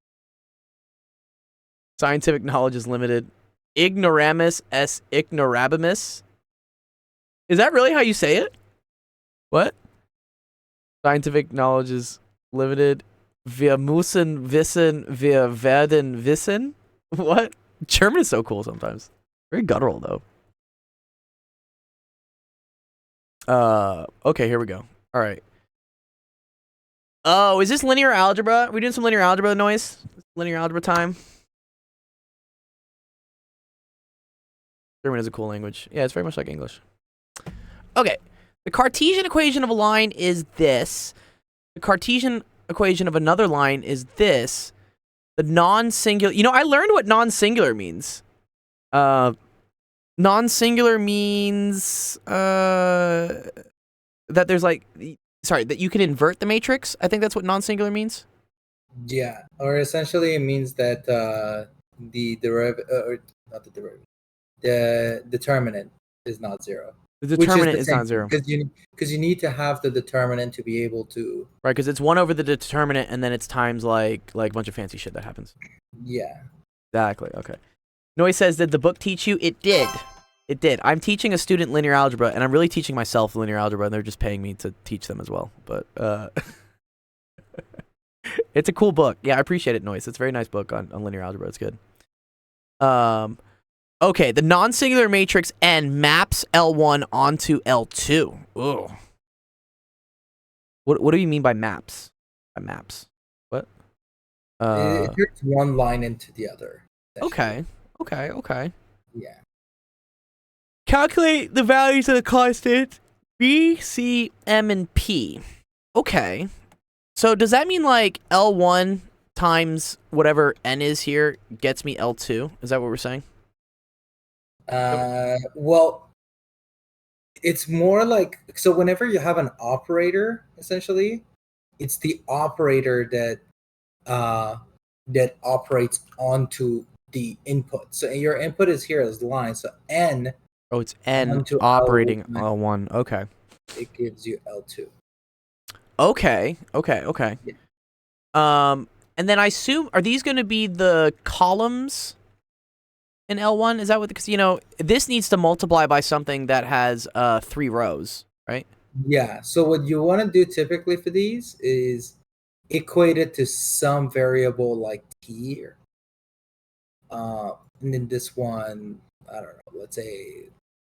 Scientific knowledge is limited. Ignoramus es ignorabimus. Is that really how you say it? What? Scientific knowledge is limited. Wir müssen wissen, wir werden wissen. What? German is so cool sometimes. Very guttural though. Okay, here we go. All right. Oh, is this linear algebra? Are we doing some linear algebra Noise? Linear algebra time. German is a cool language. Yeah, it's very much like English. Okay. The Cartesian equation of a line is this. The Cartesian equation of another line is this. The non-singular... You know, I learned what non-singular means. Non-singular means... that there's like... Sorry, that you can invert the matrix. I think that's what non-singular means. Yeah, or essentially it means that the derivative, or not the derivative, the determinant is not zero. The determinant is not zero. Because you need to have the determinant to be able to... Right, because it's 1 over the determinant, and then it's times like a bunch of fancy shit that happens. Yeah. Exactly, okay. Noise says, did the book teach you? It did. It did. I'm teaching a student linear algebra, and I'm really teaching myself linear algebra, and they're just paying me to teach them as well. But it's a cool book. Yeah, I appreciate it, Noise. It's a very nice book on linear algebra. It's good. Okay, the non-singular matrix N maps L1 onto L2. Ugh. What do you mean by maps? By maps? What? It turns one line into the other. Okay. Yeah. Calculate the values of the constant B, C, M, and P. Okay. So does that mean like L1 times whatever N is here gets me L2? Is that what we're saying? Well, it's more like, so whenever you have an operator, essentially, it's the operator that operates onto the input. So your input is here as line. So N. Oh, it's N onto operating L1. L1. Okay. It gives you L2. Okay. Yeah. And then I assume, are these going to be the columns in L1? Is that what? Because, you know, this needs to multiply by something that has 3 rows, right? Yeah. So what you want to do typically for these is equate it to some variable like t. And then this one, I don't know, let's say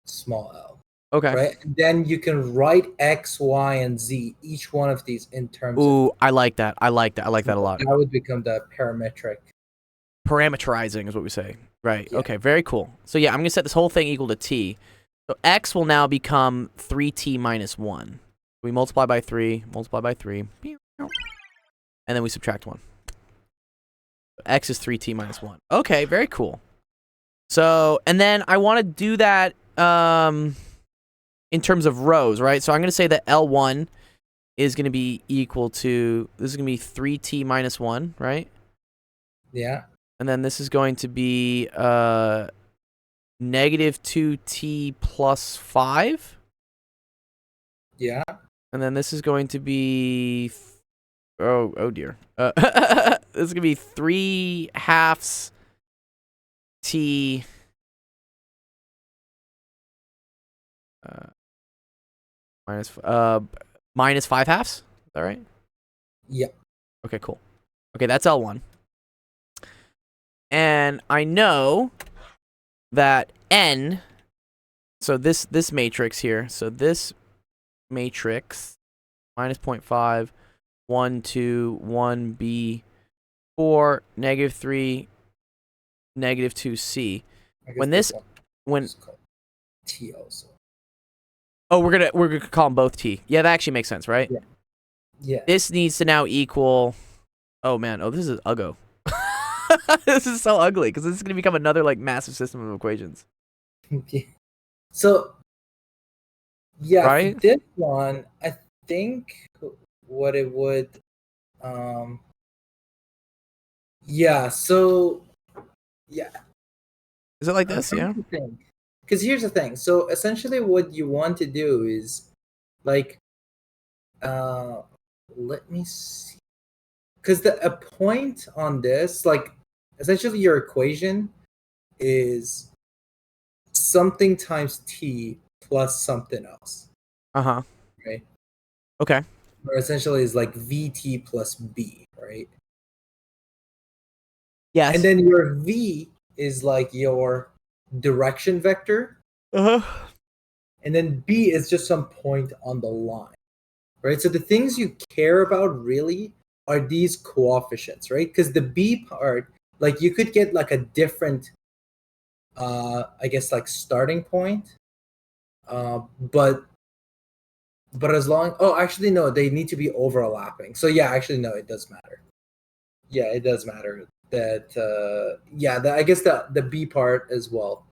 small l. Okay. Right. And then you can write x, y, and z, each one of these in terms Ooh, I like that. I like that a lot. That would become the parametric. Parameterizing is what we say. Right. Yeah. Okay, very cool. So yeah, I'm going to set this whole thing equal to t. So x will now become 3t minus 1. We multiply by 3, and then we subtract 1. X is 3t minus 1. Okay, very cool. So, and then I want to do that in terms of rows, right? So I'm going to say that L1 is going to be equal to, this is going to be 3t minus 1, right? Yeah. And then this is going to be negative 2t plus 5. Yeah. And then this is going to be, oh dear. This is going to be 3 halves t minus 5 halves. Is that right? Yeah. Okay, cool. Okay, that's L1. And I know that N, so this matrix here, so this matrix, minus 0.5, 1, 2, 1b, 4, negative 3, negative 2c. When this, when T also. Oh, we're gonna call them both T. Yeah, that actually makes sense, right? Yeah. Yeah. This needs to now equal. Oh man. Oh, this is uggo. This is so ugly because this is gonna become another like massive system of equations. So yeah, Right? for this one, I think what it would yeah, so yeah, Is it like I'm this? trying Yeah. to think. Because here's the thing. So essentially what you want to do is like uh let me see. Because a point on this, like essentially your equation is something times t plus something else, Uh huh. right? Okay. Or essentially is like vt plus b, right? Yes. And then your v is like your direction vector, Uh huh. and then b is just some point on the line, right? So the things you care about really are these coefficients, right? Because the b part, like you could get like a different I guess like starting point, but as long, oh actually no, they need to be overlapping. So yeah, actually no, it does matter. Yeah, it does matter that yeah, I guess the b part as well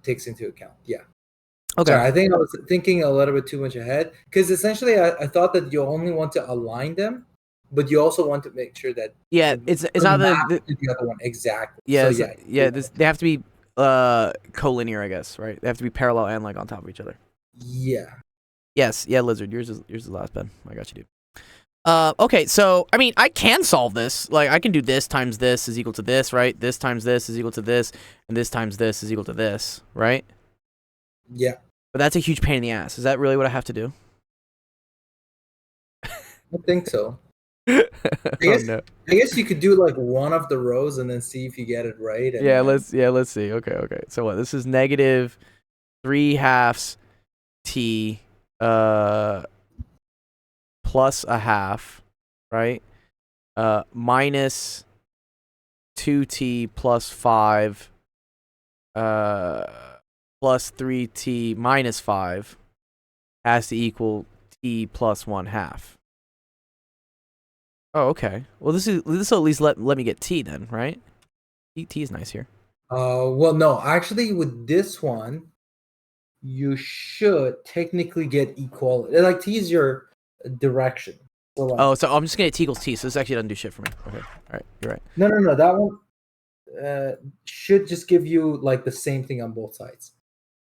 takes into account. Yeah. Okay. Sorry, I think I was thinking a little bit too much ahead because essentially I thought that you only want to align them, but you also want to make sure that Yeah. It's not map the to the other one exactly. yeah So it's- yeah. This they have to be collinear, I guess, right? They have to be parallel and like on top of each other. yeah. Yes. Yeah. Lizard. Yours is the last, Ben. I got you, dude. Okay, so I mean, I can solve this. Like, I can do this times this is equal to this, right? This times this is equal to this, and this times this is equal to this, right? Yeah. But that's a huge pain in the ass. Is that really what I have to do? I think so. Oh guess- no. I guess you could do like one of the rows and then see if you get it right. And Yeah, then- let's see. Okay. So what? This is negative 3/2 t plus a half, right? Minus 2t plus 5 plus 3t minus 5 has to equal t plus 1/2. Oh, okay. Well, this will at least let me get t then, right? T is nice here. well, no, actually, with this one, you should technically get equality. Like t is your direction. So like, Oh, so I'm just gonna get t equals t. So this actually doesn't do shit for me. Okay, all right, you're right. no, that one should just give you like the same thing on both sides,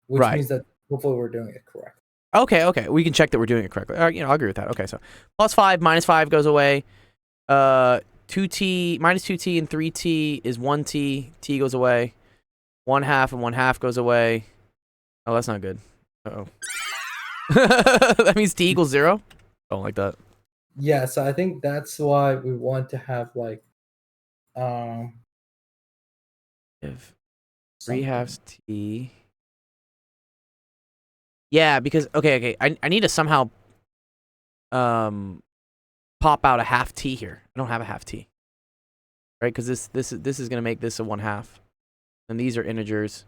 which Right. means that hopefully we're doing it correct. Okay. We can check that we're doing it correctly. I'll agree with that. Okay, so plus 5 minus 5 goes away. 2t minus 2t and 3t is 1t. T goes away. 1/2 and 1/2 goes away. Oh, that's not good. Uh-oh. That means t equals 0? Don't like that. Yeah, so I think that's why we want to have like If 3 something. halves t. Yeah, because okay. I need to somehow pop out a half t here. I don't have a half t. Right? Because this is gonna make this a 1/2. And these are integers.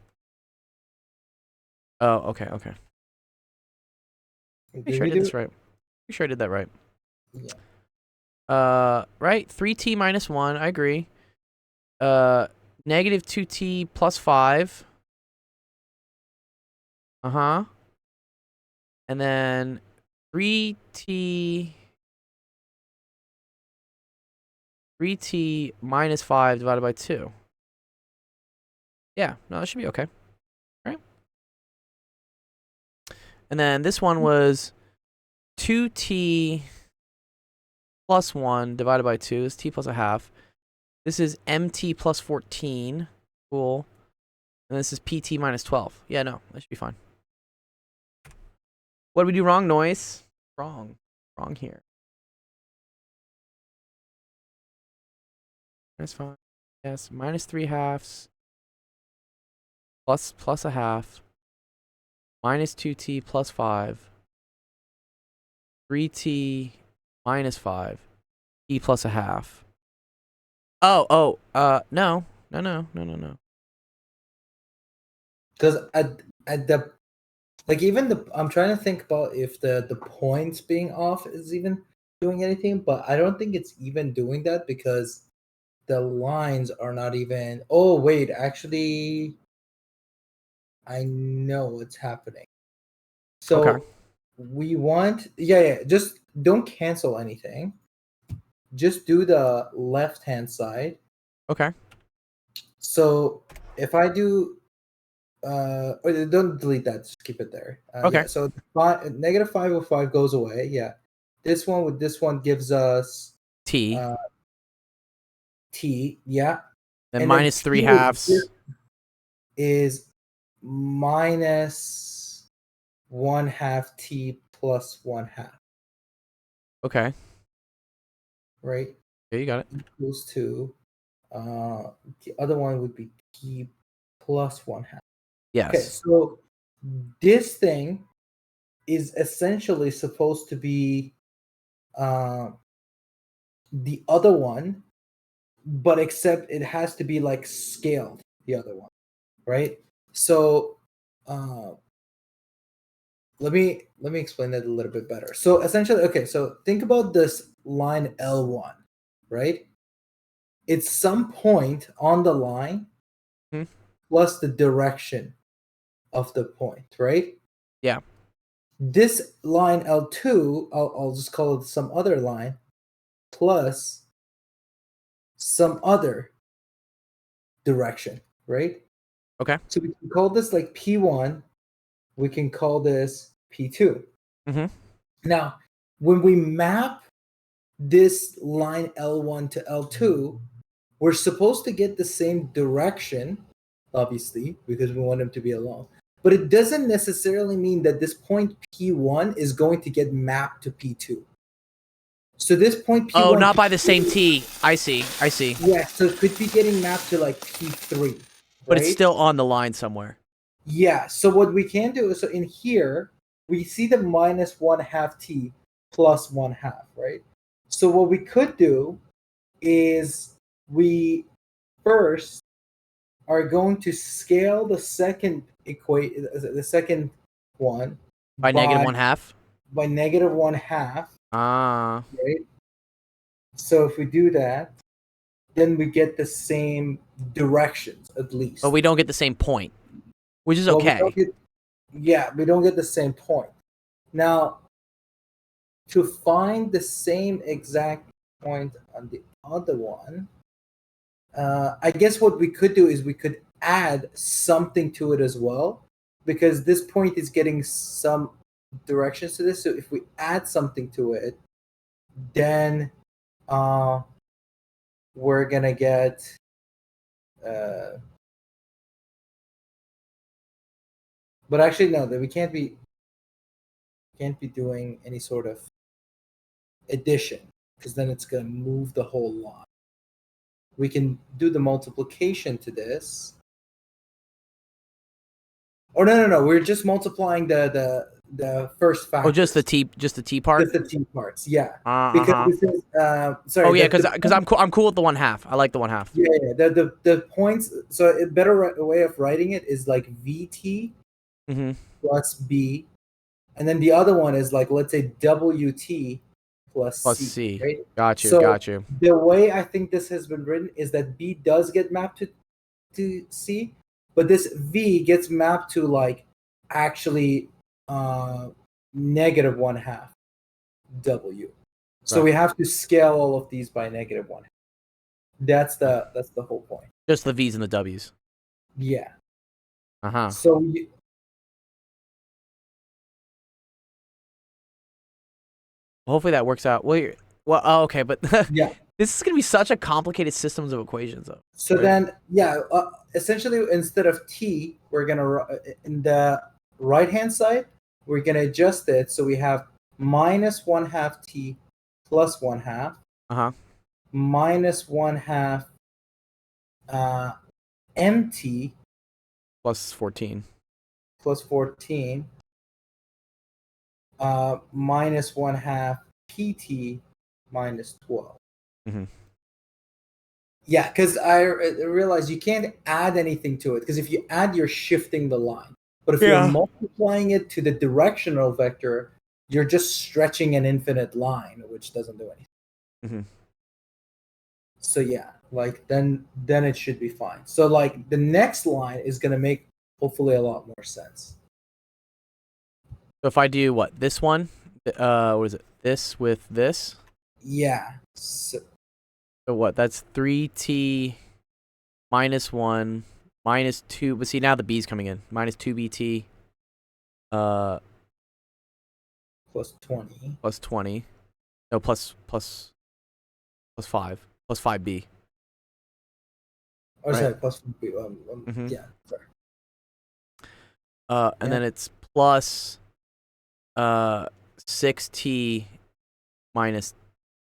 Oh, okay. Did Pretty sure I we did do this right. Pretty sure I did that right. Yeah. Right, 3t minus 1, I agree. Negative 2t plus 5. Uh-huh. And then 3t minus 5 divided by 2. Yeah, no, that should be okay. Right? And then this one was 2t plus 1 divided by 2 is t plus a half. This is mt plus 14. Cool. And this is pt minus 12. Yeah, no, that should be fine. What did we do wrong, Noise? Wrong here. Minus 5. Yes, minus 3/2 plus a half. Minus 2t plus 5. 3t minus 5. T plus a half. No. Because at the Like even I'm trying to think about if the points being off is even doing anything, but I don't think it's even doing that because the lines are not even. Oh wait, actually, I know what's happening. So Okay. we want, yeah, just don't cancel anything. Just do the left hand side. Okay. So if I do, or don't delete that, just keep it there. Okay. Yeah, so negative 505 goes away. Yeah, this one with this one gives us T. T. Yeah, Then and minus then 3 T halves. is minus 1/2 T plus 1/2. Okay. Right, Yeah, you got it. equals to the other one would be T plus 1/2. Okay, Yes. so this thing is essentially supposed to be uh, the other one, but except it has to be like scaled the other one, right? So uh, let me explain that a little bit better. So essentially, okay, so think about this line L1, right? It's some point on the line Hmm. plus the direction of the point, right? Yeah. This line L2, I'll just call it some other line plus some other direction, right? Okay. So we can call this like P1, we can call this P2. Mm-hmm. Now, when we map this line L1 to L2, we're supposed to get the same direction, obviously, because we want them to be along. But it doesn't necessarily mean that this point P1 is going to get mapped to P2. So this point P1. Oh, not by the same T. I see. Yeah, so it could be getting mapped to like P3. But it's right? still on the line somewhere. Yeah, so what we can do is, so in here, we see the minus 1/2 T plus 1/2, right? So what we could do is we first are going to scale the second the second one By negative 1/2? by negative 1/2, Ah. right? So if we do that, then we get the same directions at least. But we don't get the same point, which is Well, we okay. don't get- yeah, we don't get the same point. Now, to find the same exact point on the other one, I guess what we could do is we could add something to it as well, because this point is getting some directions to this. So if we add something to it, then we're gonna get but actually no, that we can't be doing any sort of addition, because then it's gonna move the whole line. We can do the multiplication to this. Oh no, we're just multiplying the first factor. Oh, just the T part? Just the T parts, yeah. Uh-huh. Because this is sorry. Oh yeah, the because I'm cool with the 1/2. I like the 1/2. Yeah. The points. So a better way of writing it is like VT Mm-hmm. plus B, and then the other one is like, let's say WT plus Plus C. C. Right? Got you. So the way I think this has been written is that B does get mapped to C, but this V gets mapped to like actually negative 1/2 W. So Right. we have to scale all of these by negative 1/2. That's the whole point. Just the V's and the W's. Yeah. Uh-huh. So Hopefully that works out. Well, oh, okay, but yeah. this is going to be such a complicated systems of equations, though. So Right. then, yeah, essentially instead of T, we're gonna in the right hand side, we're gonna adjust it so we have minus 1/2 T plus 1/2 Uh-huh. minus 1/2 MT Plus 14. plus 14 minus 1/2 PT minus 12. Mhm. Yeah, because I realize you can't add anything to it, because if you add, you're shifting the line. But if you're multiplying it to the directional vector, you're just stretching an infinite line, which doesn't do anything. Mhm. So yeah, like then it should be fine. So like the next line is gonna make hopefully a lot more sense. So if I do what? This one? What is it? This with this? Yeah. So, So what? That's 3t minus 1 minus 2. But see, now the b's coming in. Minus 2bt plus 20. plus 20. No, plus 5. Plus 5b. Oh, Right. sorry, plus Mhm. yeah, sorry. And Yeah. then it's plus 6t minus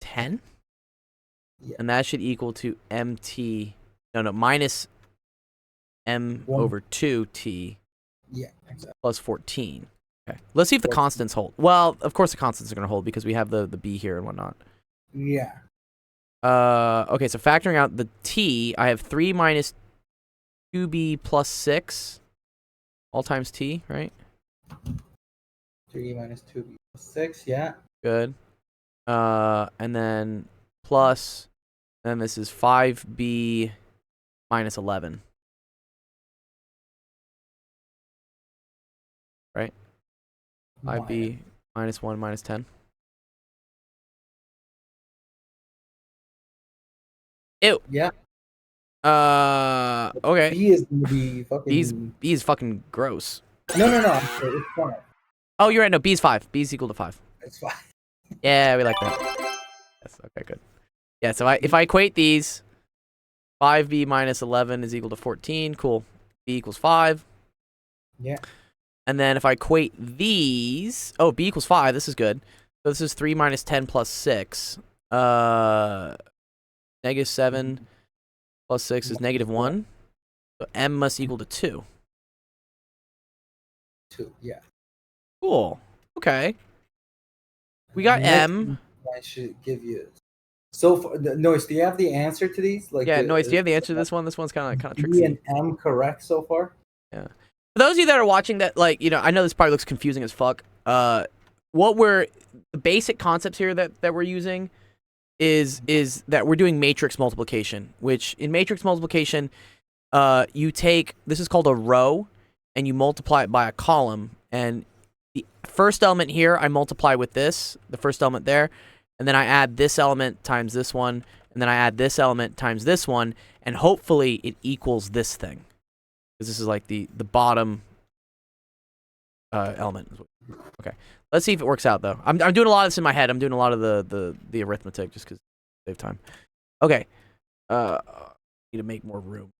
10. Yeah. And that should equal to mt. No, minus m One. over 2t Yeah, exactly. plus 14. Okay. Let's see if the 14. constants hold. Well, of course the constants are going to hold because we have the b here and whatnot. Yeah. Okay, so factoring out the t, I have 3 minus 2b plus 6 all times t, right? 3 minus 2b plus 6, yeah. Good. And then plus, then this is 5b minus 11. Right? 5b minus 1 minus 10. Ew. Yeah. Okay. B is gonna be fucking. B is fucking gross. No. I'm sorry, it's fine. Oh, you're right. No, B is 5. B is equal to 5. It's fine. Yeah, we like that. Yes. Okay, good. Yeah. So if I equate these, 5b minus 11 is equal to 14. Cool. B equals 5. Yeah. And then if I equate these, oh, B equals 5. This is good. So this is 3 minus 10 plus 6. Negative 7 plus 6 is negative 1. So M must equal to 2. 2, yeah. Cool. Okay. We got Next M. I should give you. So, Noise, do you have the answer to these? Like, Yeah, Noise, do you have the answer to this one? This one's kind of B tricky. and M correct so far? Yeah. For those of you that are watching that, like, I know this probably looks confusing as fuck. The basic concepts here that we're using is that we're doing matrix multiplication, which in matrix multiplication, you take, this is called a row, and you multiply it by a column, and the first element here, I multiply with this, the first element there, and then I add this element times this one, and then I add this element times this one, and hopefully it equals this thing. Because this is like the bottom element. Okay, let's see if it works out though. I'm doing a lot of this in my head. I'm doing a lot of the arithmetic just because I save time. Okay, need to make more room.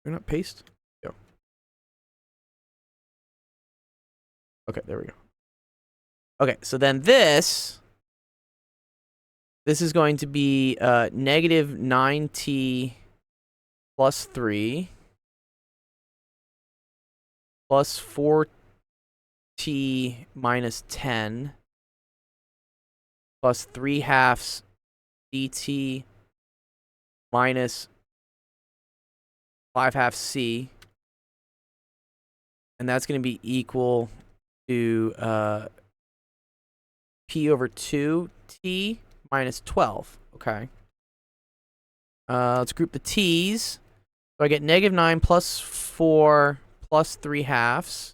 You're not paste. Go. Okay, there we go. Okay, so then this is going to be negative 9t plus 3 plus 4t minus 10 plus 3/2 dt minus 5/2 c, and that's going to be equal to p over 2t minus 12. Okay. Let's group the t's. So I get negative 9 plus 4 plus 3/2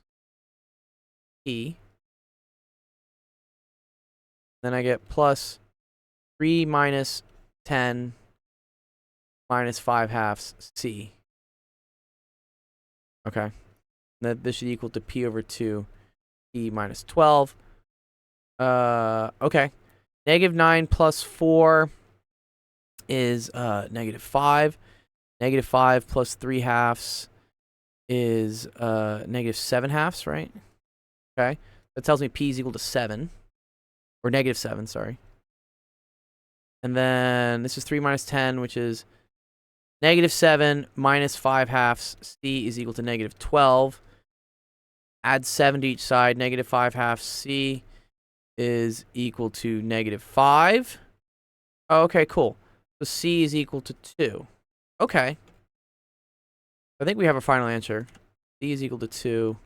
t. Then I get plus 3 minus 10 minus 5/2 c. Okay. This should equal to p over 2 t minus 12. Okay. Negative 9 plus 4 is negative 5. Negative 5 plus 3/2 is negative 7/2, right? Okay. That tells me p is equal to 7. Or negative 7, sorry. And then this is 3 minus 10, which is negative 7 minus 5/2 c is equal to negative 12. Add 7 to each side. Negative 5/2 c is equal to negative 5. Oh, okay, cool. So C is equal to 2. Okay. I think we have a final answer. C is equal to 2,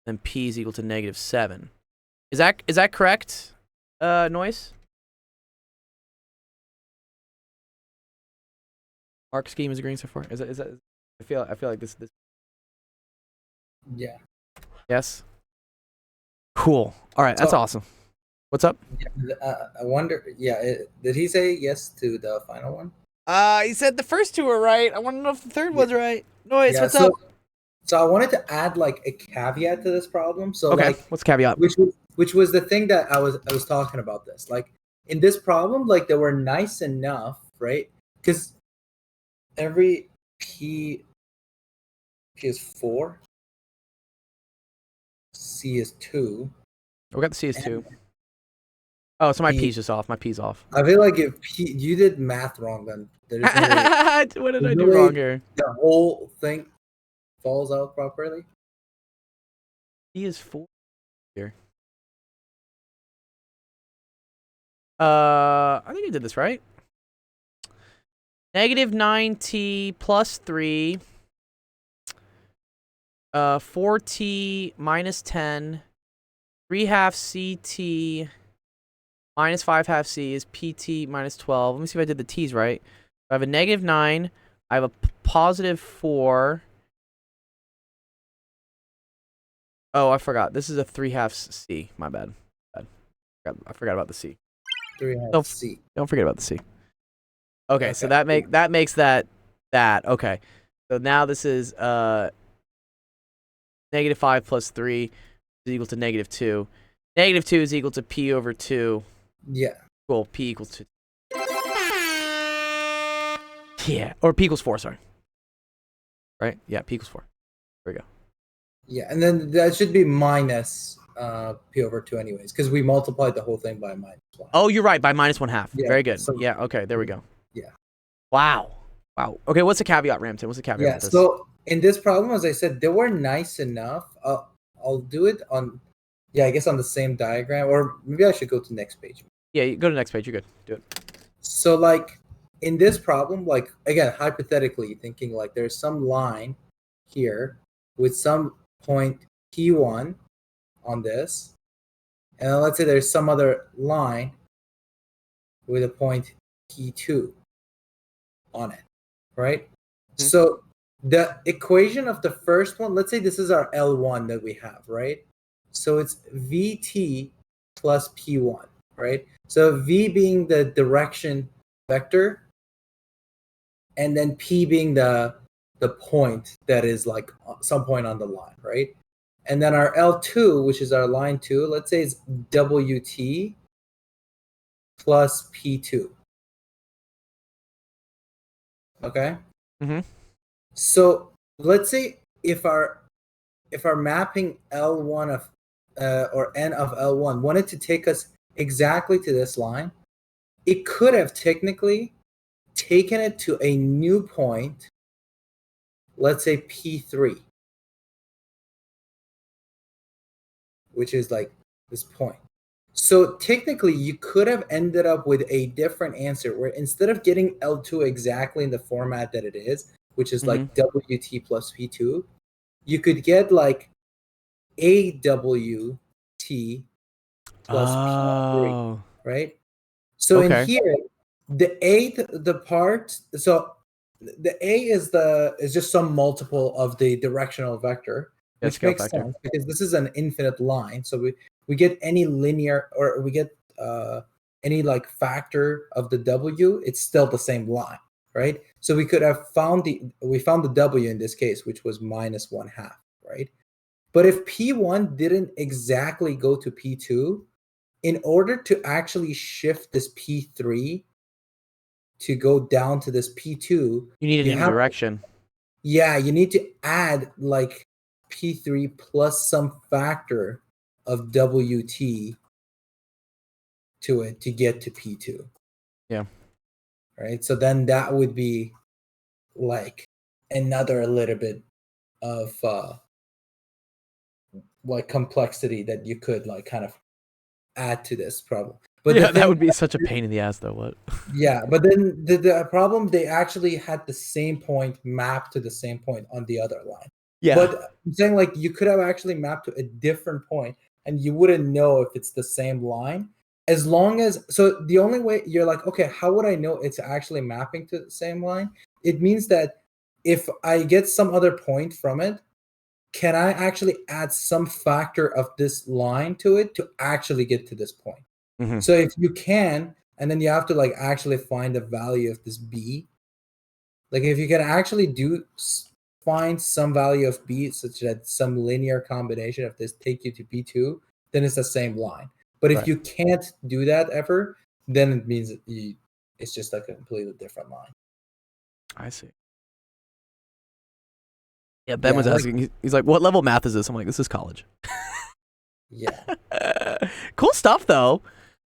and P is equal to -7. Is that correct? Noise? Mark scheme is agreeing so far. Is that I feel like this Yeah. yes. Cool. All right, that's So- awesome. What's up? I wonder. Yeah, did he say yes to the final one? He said the first two were right. I want to know if the third was right. Noise, Yeah. what's So, up? so I wanted to add like a caveat to this problem. So Okay, like, what's the caveat? which was the thing that I was talking about this. Like in this problem, like they were nice enough, right? Because every P is 4, C is 2. We got the C is 2. Oh, so my P- P's just off. My P's off. I feel like if you did math wrong, then there's no way What did I there's do no way wrong here? the whole thing falls out properly. P is 4 here. I think I did this right. -9t plus 3. 4t minus 10. 3/2 ct minus 5/2 c is pt minus 12. Let me see if I did the t's right. I have a -9. I have a positive 4. Oh, I forgot. This is a 3/2 c. My bad. I forgot about the c. 3/2 So- C. Don't forget about the c. Okay, so Okay. that makes that okay. So now this is -5 plus 3 is equal to -2. -2 is equal to p over 2. Yeah. Well, p equals 2. Yeah, or p equals 4, sorry. Right? Yeah, p equals 4. There we go. Yeah, and then that should be minus P over 2 anyways, because we multiplied the whole thing by -1. Oh, you're right, by -1/2. Yeah, Very good. so- Yeah, okay, there we go. Yeah. Wow. Okay, what's the caveat, Ramton? What's the caveat Yeah, with this? so in this problem, as I said, they were nice enough. I'll do it on, I guess on the same diagram, or maybe I should go to next page. Yeah, you go to the next page. You're good. Do it. So like in this problem, like again, hypothetically thinking like there's some line here with some point P1 on this, and then let's say there's some other line with a point P2 on it, right? Mhm. So the equation of the first one, let's say this is our L1 that we have, right? So it's VT plus P1, right? So V being the direction vector, and then P being the point that is like some point on the line, right? And then our L2, which is our line 2, let's say it's WT plus P2. Okay? Mhm. So let's say if our mapping L1 of or N of L1 wanted to take us exactly to this line, it could have technically taken it to a new point, let's say P3, which is like this point. So technically, you could have ended up with a different answer where instead of getting L2 exactly in the format that it is, which is like WT plus P2, you could get like AWT plus P3, Oh. right? So Okay. in here, the A is just some multiple of the directional vector, Yeah, which scale makes factor. sense because this is an infinite line. So we get any linear, or we get any like factor of the W, it's still the same line, right? So we could have found the W in this case, which was -1/2, right? But if P1 didn't exactly go to P2, in order to actually shift this P3 to go down to this P2, You need a you new have- direction. yeah, you need to add like P3 plus some factor of WT to it to get to P2. Yeah. Right. So then that would be like another little bit of like complexity that you could like kind of add to this problem. But yeah, the that thing- would be such a pain in the ass, though. What? yeah, but then the problem, they actually had the same point mapped to the same point on the other line. Yeah. But I'm saying like you could have actually mapped to a different point and you wouldn't know if it's the same line. As long as so the only way you're like, okay, how would I know it's actually mapping to the same line? It means that if I get some other point from it, can I actually add some factor of this line to it to actually get to this point? Mhm. So if you can, and then you have to like actually find the value of this b. Like if you can actually find some value of b, such that some linear combination of this take you to b2, then it's the same line. But if Right. you can't do that ever, then it means it's just like a completely different line. I see. Yeah, Ben Yeah, was like- asking. He's like, "What level of math is this?" I'm like, "This is college." Yeah. Cool stuff, though.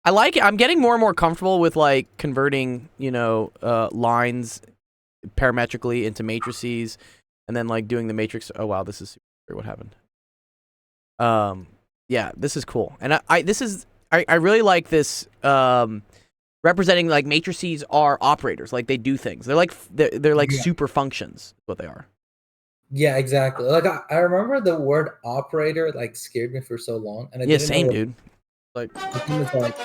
I like it. I'm getting more and more comfortable with like converting, lines parametrically into matrices, and then like doing the matrix. Oh wow, this is super weird. What happened? Yeah, this is cool, and I really like this. Representing like matrices are operators, like they do things. They're like they're like Yeah. super functions. Is what they are. Yeah, exactly. Like I remember the word operator like scared me for so long, and I Yeah, didn't same, know what dude. Like, the thing is, like,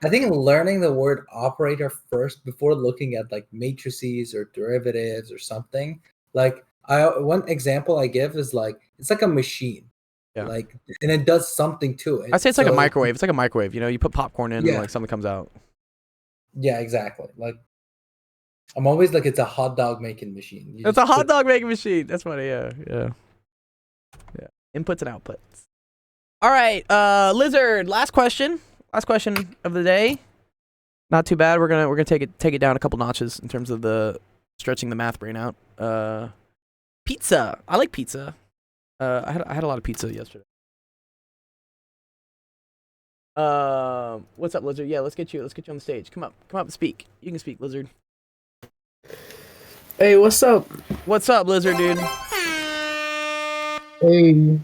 I think learning the word operator first before looking at like matrices or derivatives or something. Like one example I give is like it's like a machine. Yeah. Like and it does something to it. I say it's like a So- microwave. It's like a microwave. You put popcorn in, and Yeah. like something comes out. Yeah, exactly. Like I'm always like it's a hot dog making machine. You It's a just hot put- dog making machine. That's funny. Yeah. Inputs and outputs. All right, Lizard. Last question. Last question of the day. Not too bad. We're gonna take it down a couple notches in terms of the stretching the math brain out. Pizza. I like pizza. I had a lot of pizza yesterday. What's up, Lizard? Yeah, let's get you on the stage. Come up and speak. You can speak, Lizard. Hey, what's up? What's up, Lizard, dude? Hey.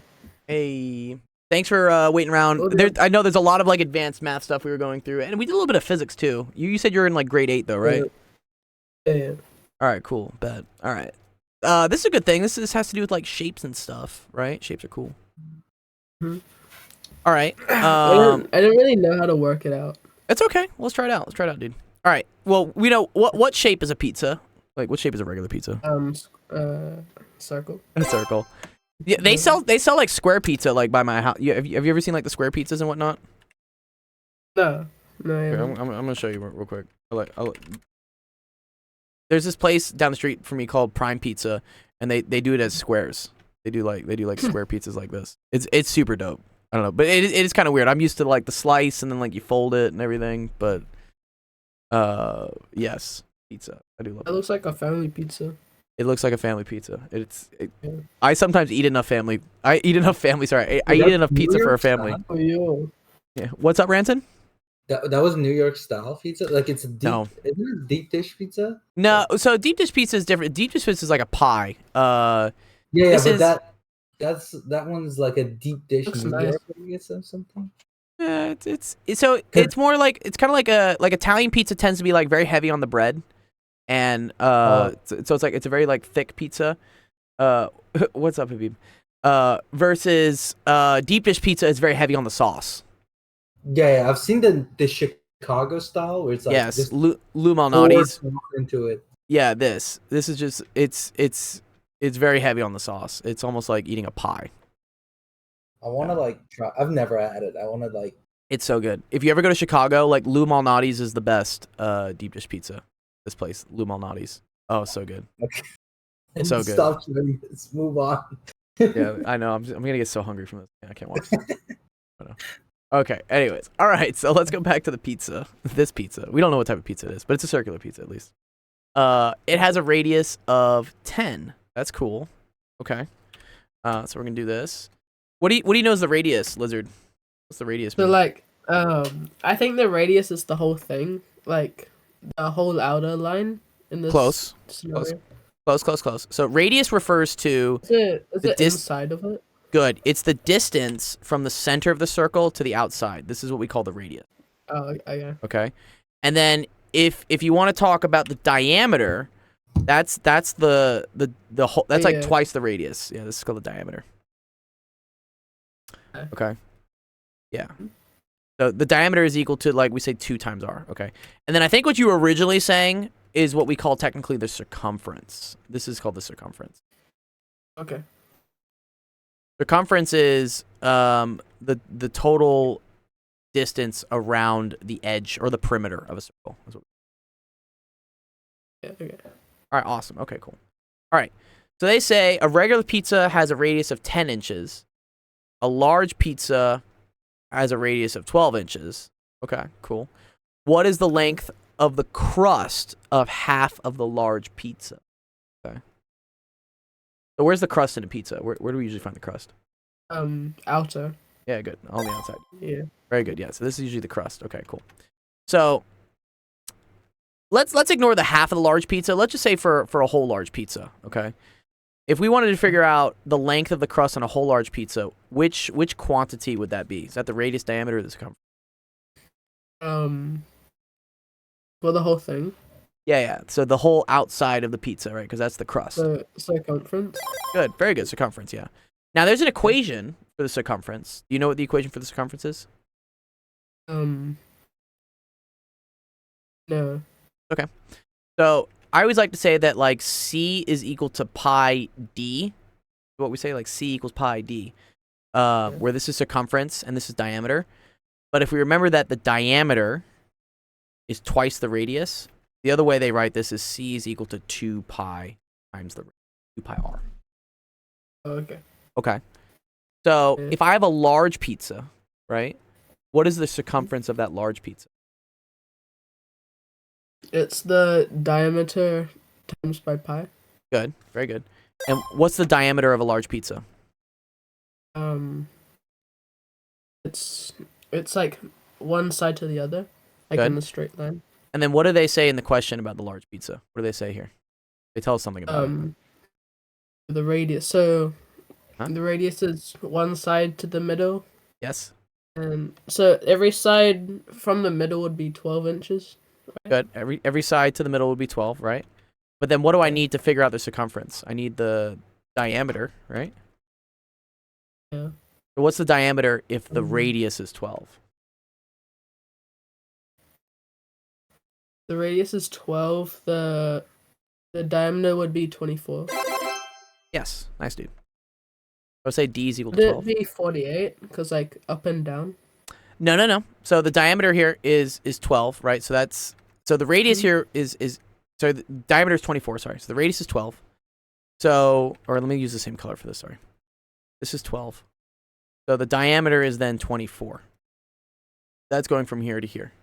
Hey, thanks for waiting around. Oh, There, I know there's a lot of like advanced math stuff we were going through, and we did a little bit of physics too. You said you're in like grade 8 though, right? Yeah. All right, cool. Bet. All right. This is a good thing. This has to do with like shapes and stuff, right? Shapes are cool. Mhm. All right. I didn't really know how to work it out. It's okay. Let's try it out. Dude. All right. Well, we know what shape is a pizza. Like, what shape is a regular pizza? Circle. A circle. Yeah, they sell like square pizza like by my house. Have you ever seen like the square pizzas and whatnot? No. No. I Here, haven't. I'm gonna show you real quick. There's this place down the street from me called Prime Pizza, and they do it as squares. They do like square pizzas like this. It's super dope. I don't know, but it is kind of weird. I'm used to like the slice and then like you fold it and everything, but yes, pizza. I do love That it. looks like a family pizza. It looks like a family pizza. Yeah. I sometimes eat enough family. I eat enough pizza for a family. Oh, yo. Yeah. What's up, Ranson? That was New York style pizza. Like it's a deep, No. isn't it deep dish pizza? No, so deep dish pizza is different. Deep dish pizza is like a pie. Yeah, This but is- that one's like a deep dish Looks New nice. York, I guess, or something. It's more like it's kind of like Italian pizza tends to be like very heavy on the bread, and so it's like it's a very like thick pizza. What's up, Habib? Versus deep dish pizza is very heavy on the sauce. Yeah, I've seen the Chicago style where it's like Yes, just Lou pour Malnati's. sauce into it. Yeah, this is just it's very heavy on the sauce. It's almost like eating a pie. I want to like try. I've never had it. I want to like. It's so good. If you ever go to Chicago, like Lou Malnati's is the best deep dish pizza. This place, Lou Malnati's. Oh, so good. So good. Stop showing this. Move on. Yeah, I know. I'm gonna get so hungry from this. I can't watch this. I know. Okay. Anyways, all right. So let's go back to the pizza. This pizza. We don't know what type of pizza it is, but it's a circular pizza at least. It has a radius of 10. That's cool. Okay. So we're gonna do this. What do you know is the radius, Lizard? What's the radius? So mean? like, I think the radius is the whole thing, like the whole outer line in this Close. scenario. Close. So radius refers to Is The it dis- inside of it? It's the distance from the center of the circle to the outside. This is what we call the radius. Oh, okay. Okay, and then if you want to talk about the diameter, that's the whole. That's like Yeah. twice the radius. Yeah, this is called the diameter. Okay. Yeah. So the diameter is equal to, like we say, 2 times r. Okay. And then I think what you were originally saying is what we call technically the circumference. This is called the circumference. Okay. Circumference is the total distance around the edge or the perimeter of a circle. Yeah, okay. All right, awesome. Okay, cool. All right. So they say a regular pizza has a radius of 10 inches. A large pizza has a radius of 12 inches. Okay, cool. What is the length of the crust of half of the large pizza? Okay. So where's the crust in a pizza? Where do we usually find the crust? Outer. Yeah, good. On the outside. Yeah. Very good. Yeah. So this is usually the crust. Okay, cool. So let's ignore the half of the large pizza. Let's just say for a whole large pizza. Okay. If we wanted to figure out the length of the crust on a whole large pizza, which quantity would that be? Is that the radius, diameter, or the circumference? For the whole thing. Yeah. So the whole outside of the pizza, right? Because that's the crust. The circumference. Good. Very good. Circumference. Yeah. Now there's an equation for the circumference. Do you know what the equation for the circumference is? No. So I always like to say that like C is equal to pi d. What we say, like C equals pi d, where this is circumference and this is diameter. But if we remember that the diameter is twice the radius, the other way they write this is C is equal to 2 pi times the 2 pi r. Okay. Okay. So Yeah. if I have a large pizza, right? What is the circumference of that large pizza? It's the diameter times by pi. Good. Very good. And what's the diameter of a large pizza? It's like one side to the other, like Good. in a straight line. And then what do they say in the question about the large pizza? What do they say here? They tell us something about it. The radius. So Huh? the radius is one side to the middle, Yes. and so every side from the middle would be 12 inches. Good. Every side to the middle would be 12, right? But then what do I need to figure out the circumference? I need the diameter, right? Yeah. So what's the diameter if the Mhm. radius is 12? The radius is 12. The diameter would be 24. Yes. Nice, dude. I would say D is equal Would to it 12. be 48? Because like up and down. No. So the diameter here is 12, right? So the radius here is the diameter is 24, sorry. So the radius is 12. So, or let me use the same color for this, sorry. This is 12. So the diameter is then 24. That's going from here to here.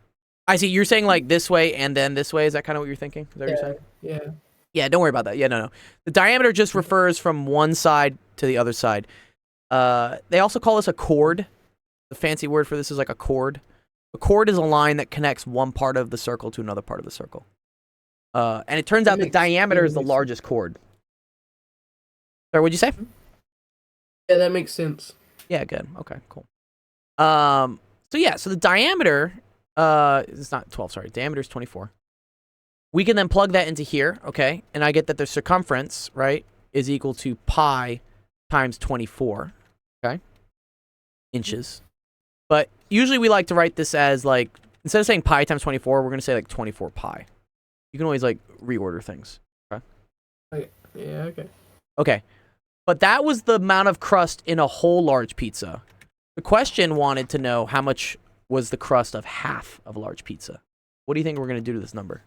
I see. You're saying like this way and then this way. Is that kind of what you're thinking? Is that what you're saying? Yeah. Yeah, don't worry about that. Yeah, no. The diameter just refers from one side to the other side. They also call this a chord. The fancy word for this is like a chord. A chord is a line that connects one part of the circle to another part of the circle. And it turns out the diameter is the largest chord. Sorry, what'd you say? Yeah, that makes sense. Yeah, good. Okay, cool. So the diameter, it's not 12, sorry. Diameter is 24. We can then plug that into here, okay? And I get that the circumference, right, is equal to pi times 24, okay? Inches. But usually we like to write this as like, instead of saying pi times 24, we're going to say like 24 pi. You can always like reorder things. Yeah, okay. Okay. But that was the amount of crust in a whole large pizza. The question wanted to know how much was the crust of half of a large pizza. What do you think we're going to do to this number?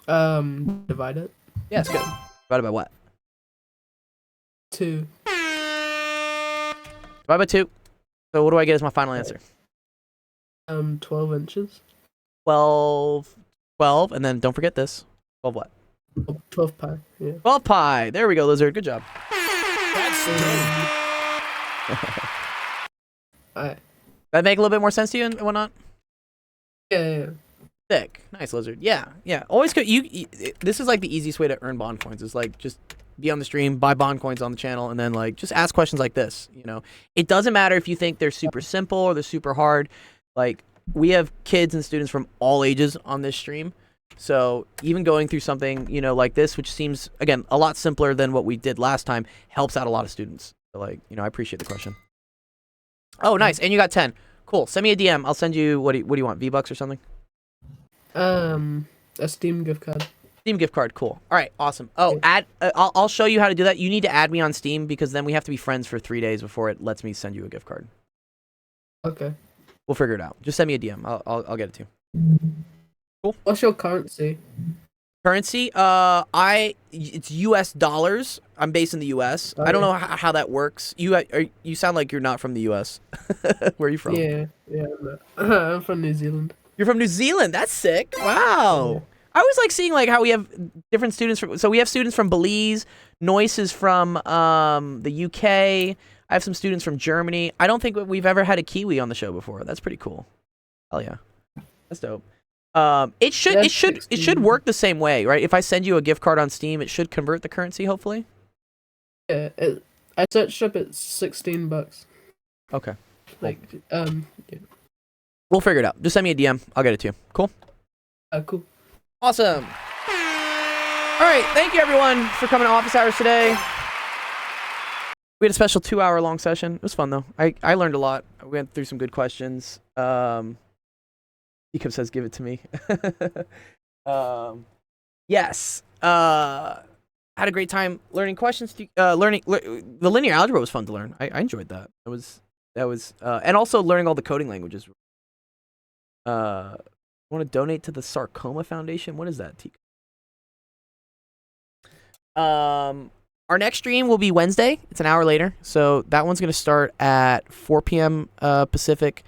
Divide it. Yeah, it's good. Divided by what? 2. Divided by 2. So what do I get as my final answer? 12 inches. 12, and then don't forget this. 12 what? 12 pi. Yeah. 12 pi. There we go, Lizard. Good job. That's Alright. That make a little bit more sense to you and whatnot? Yeah. Sick. Nice, Lizard. Yeah. Always good. This is like the easiest way to earn bond coins. Is like just be on the stream, buy bond coins on the channel, and then like just ask questions like this. You know, it doesn't matter if you think they're super simple or they're super hard. Like we have kids and students from all ages on this stream. So even going through something, like this, which seems, again, a lot simpler than what we did last time, helps out a lot of students. So, I appreciate the question. Oh, nice. And you got 10. Cool. Send me a DM. I'll send you, what do you want, V-Bucks or something? A Steam gift card. Steam gift card. Cool. All right. Awesome. Oh, I'll show you how to do that. You need to add me on Steam because then we have to be friends for 3 days before it lets me send you a gift card. Okay. We'll figure it out. Just send me a DM. I'll get it to you. Cool. What's your currency? Currency? It's US dollars. I'm based in the US. I don't know how that works. You sound like you're not from the US. Where are you from? Yeah. I'm from New Zealand. You're from New Zealand. That's sick. Wow. Yeah. I always like seeing how we have different students so we have students from Belize. Noise is from the UK. I have some students from Germany. I don't think we've ever had a Kiwi on the show before. That's pretty cool. Hell yeah. That's dope. It should work the same way, right? If I send you a gift card on Steam, it should convert the currency, hopefully. Yeah, I searched up at $16. Okay. Yeah. We'll figure it out. Just send me a DM. I'll get it to you. Cool? Cool. Awesome. All right. Thank you, everyone, for coming to Office Hours today. We had a special 2-hour-long session. It was fun, though. I learned a lot. We went through some good questions. Ecom says, give it to me. Yes. Had a great time learning questions. Learning the linear algebra was fun to learn. I enjoyed that. That was and also learning all the coding languages. Want to donate to the Sarcoma Foundation? What is that? Our next stream will be Wednesday. It's an hour later, so that one's gonna start at 4 p.m. Pacific.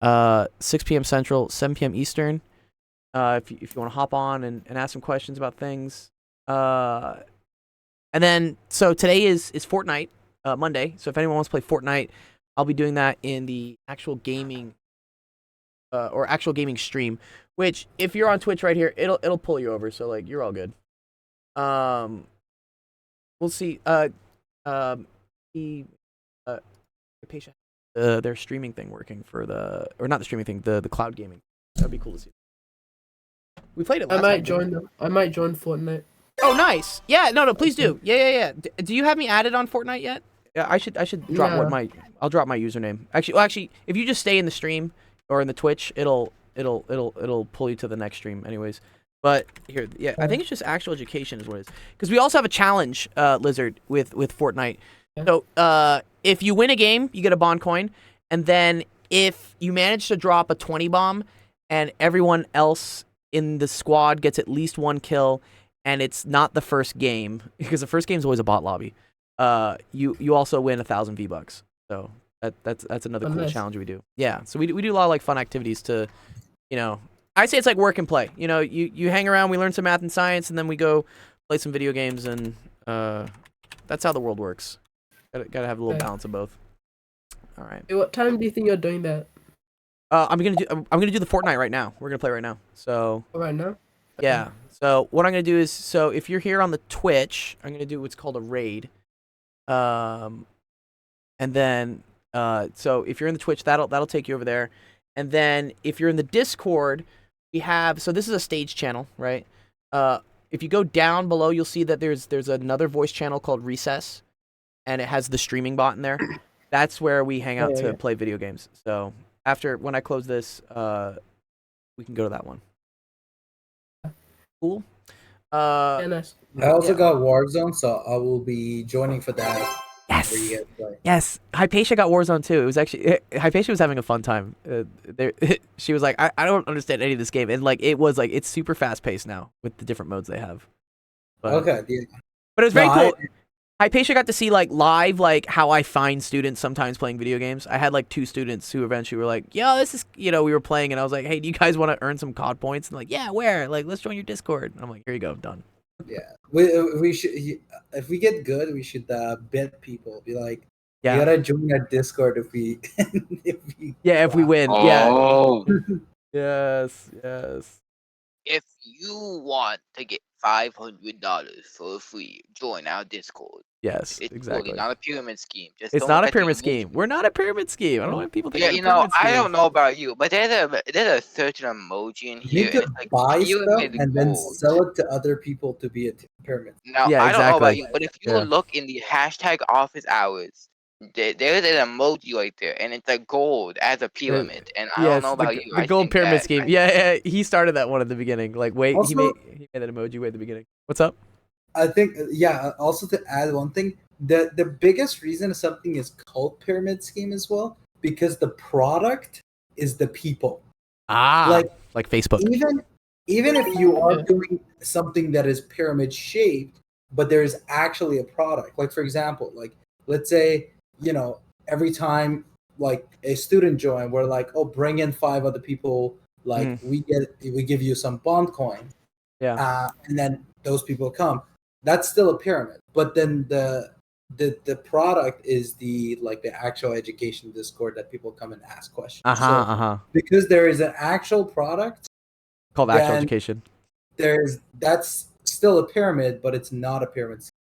6 p.m. Central, 7 p.m. Eastern. If you want to hop on and ask some questions about things. And then, so today is Fortnite, Monday. So if anyone wants to play Fortnite, I'll be doing that in the actual gaming, or actual gaming stream. Which, if you're on Twitch right here, it'll pull you over. So you're all good. We'll see. Patient. Their streaming thing working for or not the streaming thing, the cloud gaming. That'd be cool to see. We played it last time. I might join Fortnite. Oh, nice. Yeah, no, please do. Yeah. Do you have me added on Fortnite yet? Yeah, I should drop I'll drop my username. Actually, if you just stay in the stream or in the Twitch, it'll pull you to the next stream anyways. But here, yeah, I think it's just actual education is what it is. Because we also have a challenge, Lizard, with Fortnite. So, if you win a game, you get a bond coin, and then if you manage to drop a 20 bomb, and everyone else in the squad gets at least 1 kill, and it's not the first game, because the first game is always a bot lobby, you also win 1,000 V-Bucks. So that's another cool challenge we do. Yeah, so we do a lot of fun activities to, I say it's like work and play. You hang around, we learn some math and science, and then we go play some video games, and that's how the world works. Gotta have a little balance of both. All right. Hey, what time do you think you're doing that? I'm gonna do the Fortnite right now. We're gonna play right now. So. Right now. Yeah. So what I'm gonna do is, if you're here on the Twitch, I'm gonna do what's called a raid. And then so if you're in the Twitch, that'll take you over there. And then if you're in the Discord, we have, so this is a stage channel, right? If you go down below, you'll see that there's another voice channel called Recess. And it has the streaming bot in there. That's where we hang out to play video games. So when I close this, we can go to that one. Cool. Nice. I also got Warzone, so I will be joining for that. Yes. Yes. Hypatia got Warzone too. It was actually Hypatia was having a fun time. She was like, I don't understand any of this game, and it's super fast paced now with the different modes they have. But, okay. Yeah. But it was very cool. Hypatia got to see live how I find students sometimes playing video games. I had 2 students who eventually were like, "Yo, this is," we were playing, and I was like, "Hey, do you guys want to earn some COD points?" And "Yeah, where? Let's join your Discord." And I'm like, "Here you go, done." Yeah, we should. If we get good, we should bet people. Be like, yeah, you gotta join our Discord if we if we win. Oh. Yeah. Yes. If you want to get $500 for free. Join our Discord. Yes, It's exactly. totally not a pyramid scheme. Just It's don't not a let the pyramid emoji scheme. We're not a pyramid scheme. I don't know why people think Yeah, we're a you know, pyramid scheme. I don't know about you, but there's a certain emoji in You here, need and to it's like buy stuff pyramid and then gold. sell it to other people to be a pyramid. Now, Yeah, I don't know about exactly. you, but if you Yeah. look in the hashtag office hours, there's an emoji right there, and it's like gold as a pyramid. And I don't Yes, know about you. the I gold think pyramid that scheme. Yeah, he started that one at the beginning. Like, wait, he Also, made that emoji way at the beginning. What's up? I think, yeah. Also, to add one thing, the biggest reason something is called pyramid scheme as well because the product is the people. Ah, Like like Facebook. even if you are Yeah. doing something that is pyramid shaped, but there is actually a product. Like for example, like let's say every time like a student join, we're like, oh, bring in 5 other people. Like we give you some bond coins, Yeah. and then those people come. That's still a pyramid, but then the product is the actual education Discord that people come and ask questions. So because there is an actual product Called actual then education. that's still a pyramid, but it's not a pyramid. So it's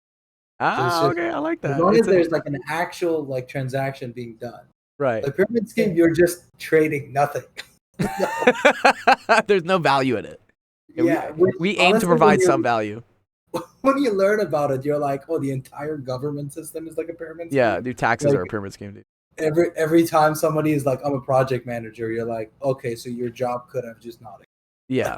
Ah, just, okay, I like as that. long It's as there's like an actual transaction being done. right. The pyramid scheme, you're just trading nothing. There's no value in it. Yeah, we aim to provide some value. When you learn about it, you're like, oh, the entire government system is like a pyramid scheme. Yeah, dude, taxes Like, are a pyramid scheme, dude. Every time somebody is like, I'm a project manager, you're like, okay, so your job could have just not. Yeah.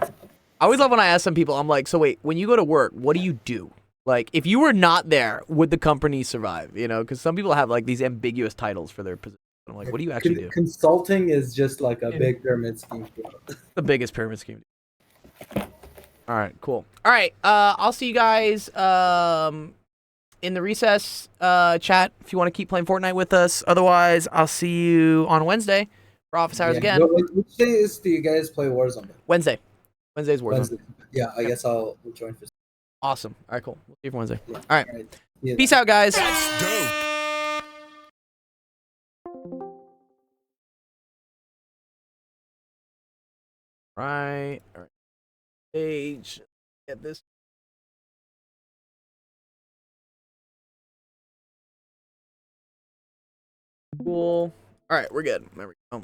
I always love when I ask some people, I'm like, so wait, when you go to work, what do you do? Like, if you were not there, would the company survive? You know, because some people have like these ambiguous titles for their position. I'm like, what do you actually do? Consulting is just like a big pyramid scheme. The biggest pyramid scheme. All right, cool. All right, I'll see you guys in the recess chat if you want to keep playing Fortnite with us. Otherwise, I'll see you on Wednesday for office hours again. Which days do you guys play Warzone? Wednesday. Wednesday's Warzone. Wednesday. Yeah, I guess I'll join for. Awesome. All right, cool. We'll see you for Wednesday. Yeah. All right. All right. Yeah. Peace out, guys. That's dope. Right. All right. Page. Get this. Cool. All right, we're good. There we go.